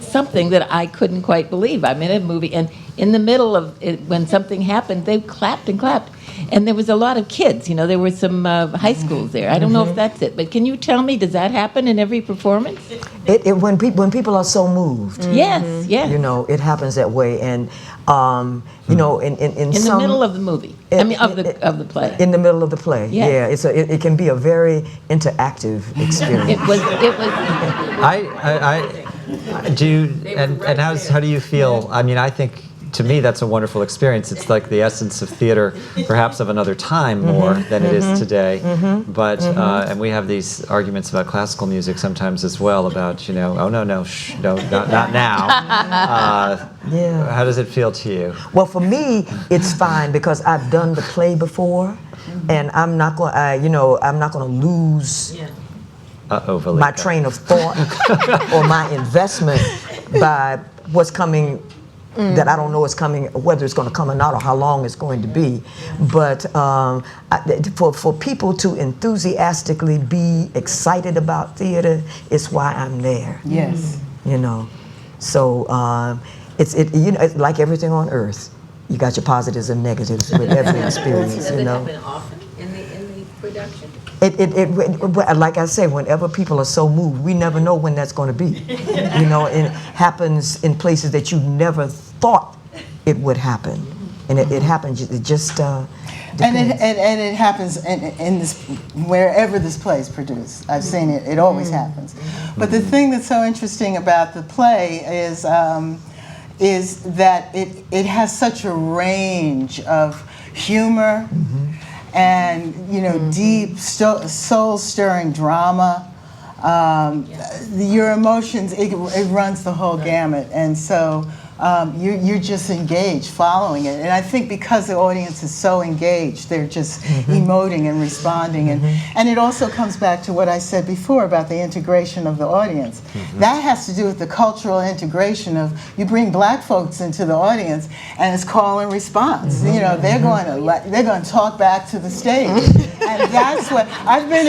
something that I couldn't quite believe. I'm in a movie, and in the middle of it, when something happened, they clapped and clapped. And there was a lot of kids, there were some high schools there. I don't know if that's it, but can you tell me, does that happen in every performance? When people are so moved. Yes, yes. It happens that way. And, in the middle of the movie, of the play. In the middle of the play, Yes. yeah. It can be a very interactive experience. It was. How do you feel? I mean, I think, to me, that's a wonderful experience. It's like the essence of theater, perhaps of another time more than it is today. But and we have these arguments about classical music sometimes as well. About oh no, not now. How does it feel to you? Well, for me, it's fine because I've done the play before, and I'm not going. I'm not going to lose Valika. my train of thought or my investment by what's coming that I don't know is coming, whether it's going to come or not, or how long it's going to be. But for people to enthusiastically be excited about theater is why I'm there. Yes. You know, so it's like everything on earth. You got your positives and negatives with every experience. You know. Often in the production? Like I say, whenever people are so moved, we never know when that's going to be. You know, it happens in places that you never thought it would happen, and it happens. It just depends. And it happens in this, wherever this play is produced. I've seen it. It always happens. But the thing that's so interesting about the play is that it has such a range of humor. And deep, soul-stirring drama. Your emotions, it runs the whole gamut, and so you're just engaged following it. And I think because the audience is so engaged, they're just emoting and responding. And it also comes back to what I said before about the integration of the audience. That has to do with the cultural integration of, you bring black folks into the audience and it's call and response. They're going to talk back to the stage. And that's what I've been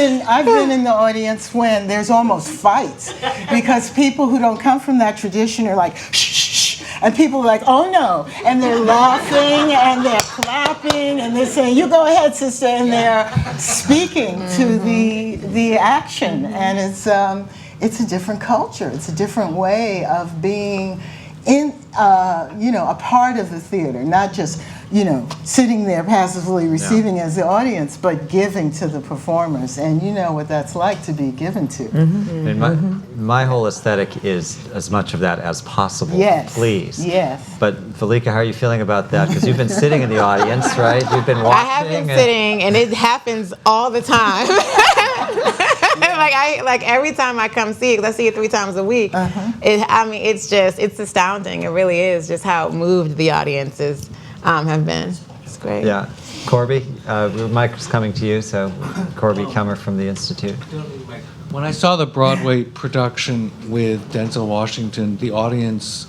in the audience when there's almost fights, because people who don't come from that tradition are like, shh, shh, shh. And people are like, oh no, and they're laughing and they're clapping and they're saying, you go ahead, sister, and they're speaking to the action. And it's a different culture. It's a different way of being in, a part of the theater, not just, sitting there passively receiving as the audience, but giving to the performers. And you know what that's like to be given to. I mean, my whole aesthetic is as much of that as possible. Yes. Please. Yes. But Valika, how are you feeling about that? Because you've been sitting in the audience, right? You've been watching. I have been sitting, and it happens all the time. like every time I come see it, 'cause I see it 3 times a week. It's astounding. It really is just how moved the audiences have been. It's great. Yeah. Corby, Mike's coming to you, so Corby Kummer from the Institute. When I saw the Broadway production with Denzel Washington, the audience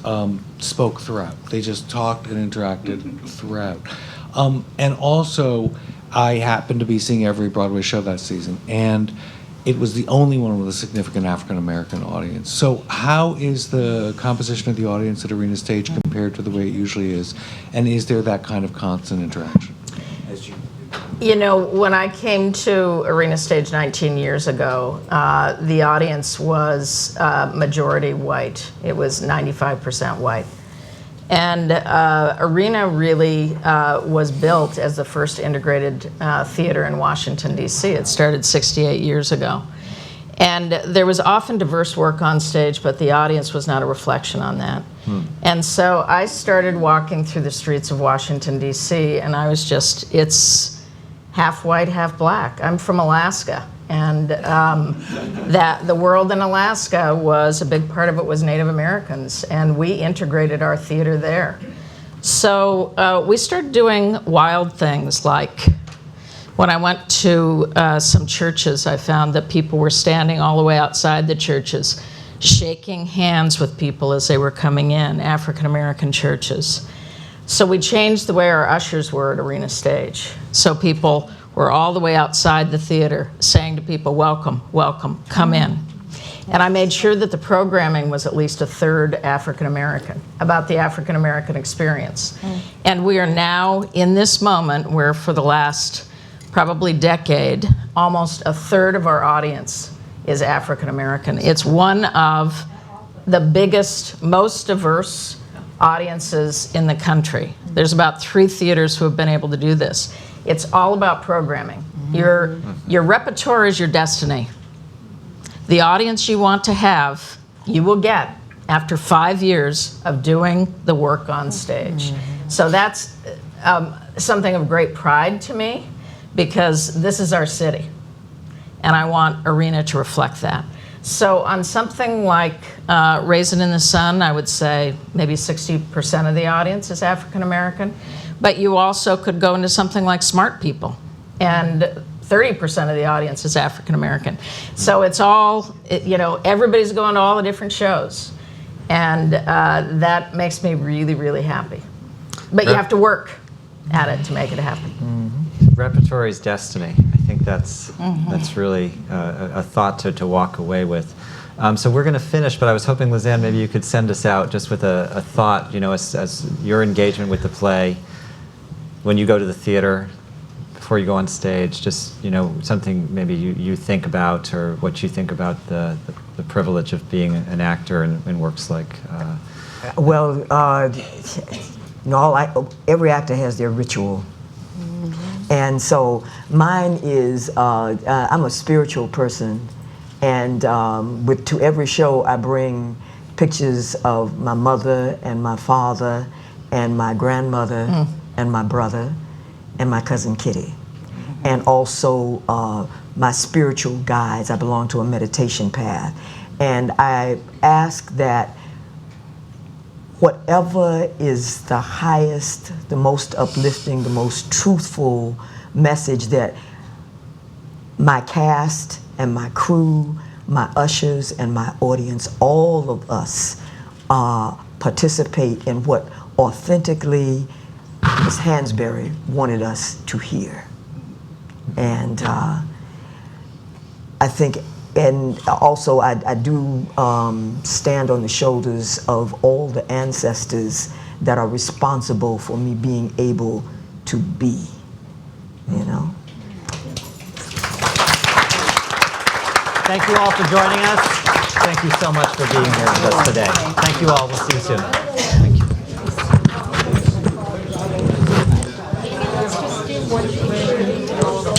spoke throughout. They just talked and interacted throughout. And also, I happened to be seeing every Broadway show that season, and it was the only one with a significant African-American audience. So how is the composition of the audience at Arena Stage compared to the way it usually is? And is there that kind of constant interaction? When I came to Arena Stage 19 years ago, the audience was majority white. It was 95% white. And Arena really was built as the first integrated theater in Washington, D.C. It started 68 years ago. And there was often diverse work on stage, but the audience was not a reflection on that. And so I started walking through the streets of Washington, D.C., and I was just, it's half white, half black. I'm from Alaska. And that the world in Alaska was, a big part of it was Native Americans, and we integrated our theater there. So we started doing wild things, like when I went to some churches, I found that people were standing all the way outside the churches, shaking hands with people as they were coming in, African American churches. So we changed the way our ushers were at Arena Stage. So people were all the way outside the theater saying to people, welcome, welcome, come in. And I made sure that the programming was at least a third African American, about the African American experience. And we are now in this moment where for the last probably decade, almost a third of our audience is African American. It's one of the biggest, most diverse audiences in the country. There's about 3 theaters who have been able to do this. It's all about programming. Your repertoire is your destiny. The audience you want to have, you will get after 5 years of doing the work on stage. So that's something of great pride to me, because this is our city, and I want Arena to reflect that. So on something like Raisin in the Sun, I would say maybe 60% of the audience is African American. But you also could go into something like Smart People, and 30% of the audience is African American. So it's all, everybody's going to all the different shows. And that makes me really, really happy. But you have to work at it to make it happen. Repertory is destiny. I think that's really a thought to walk away with. So we're going to finish, but I was hoping, Lizanne, maybe you could send us out just with a thought, as your engagement with the play, when you go to the theater, before you go on stage, just, something maybe you think about, or what you think about the privilege of being an actor in works like... Well, every actor has their ritual. And so mine is, I'm a spiritual person. And to every show, I bring pictures of my mother and my father and my grandmother and my brother and my cousin Kitty. And also my spiritual guides. I belong to a meditation path. And I ask that whatever is the highest, the most uplifting, the most truthful message that my cast and my crew, my ushers and my audience, all of us participate in what authentically Ms. Hansberry wanted us to hear. And I think, and also I do stand on the shoulders of all the ancestors that are responsible for me being able to be, Thank you all for joining us. Thank you so much for being here with us today. Thank you all. We'll see you soon. Thank you.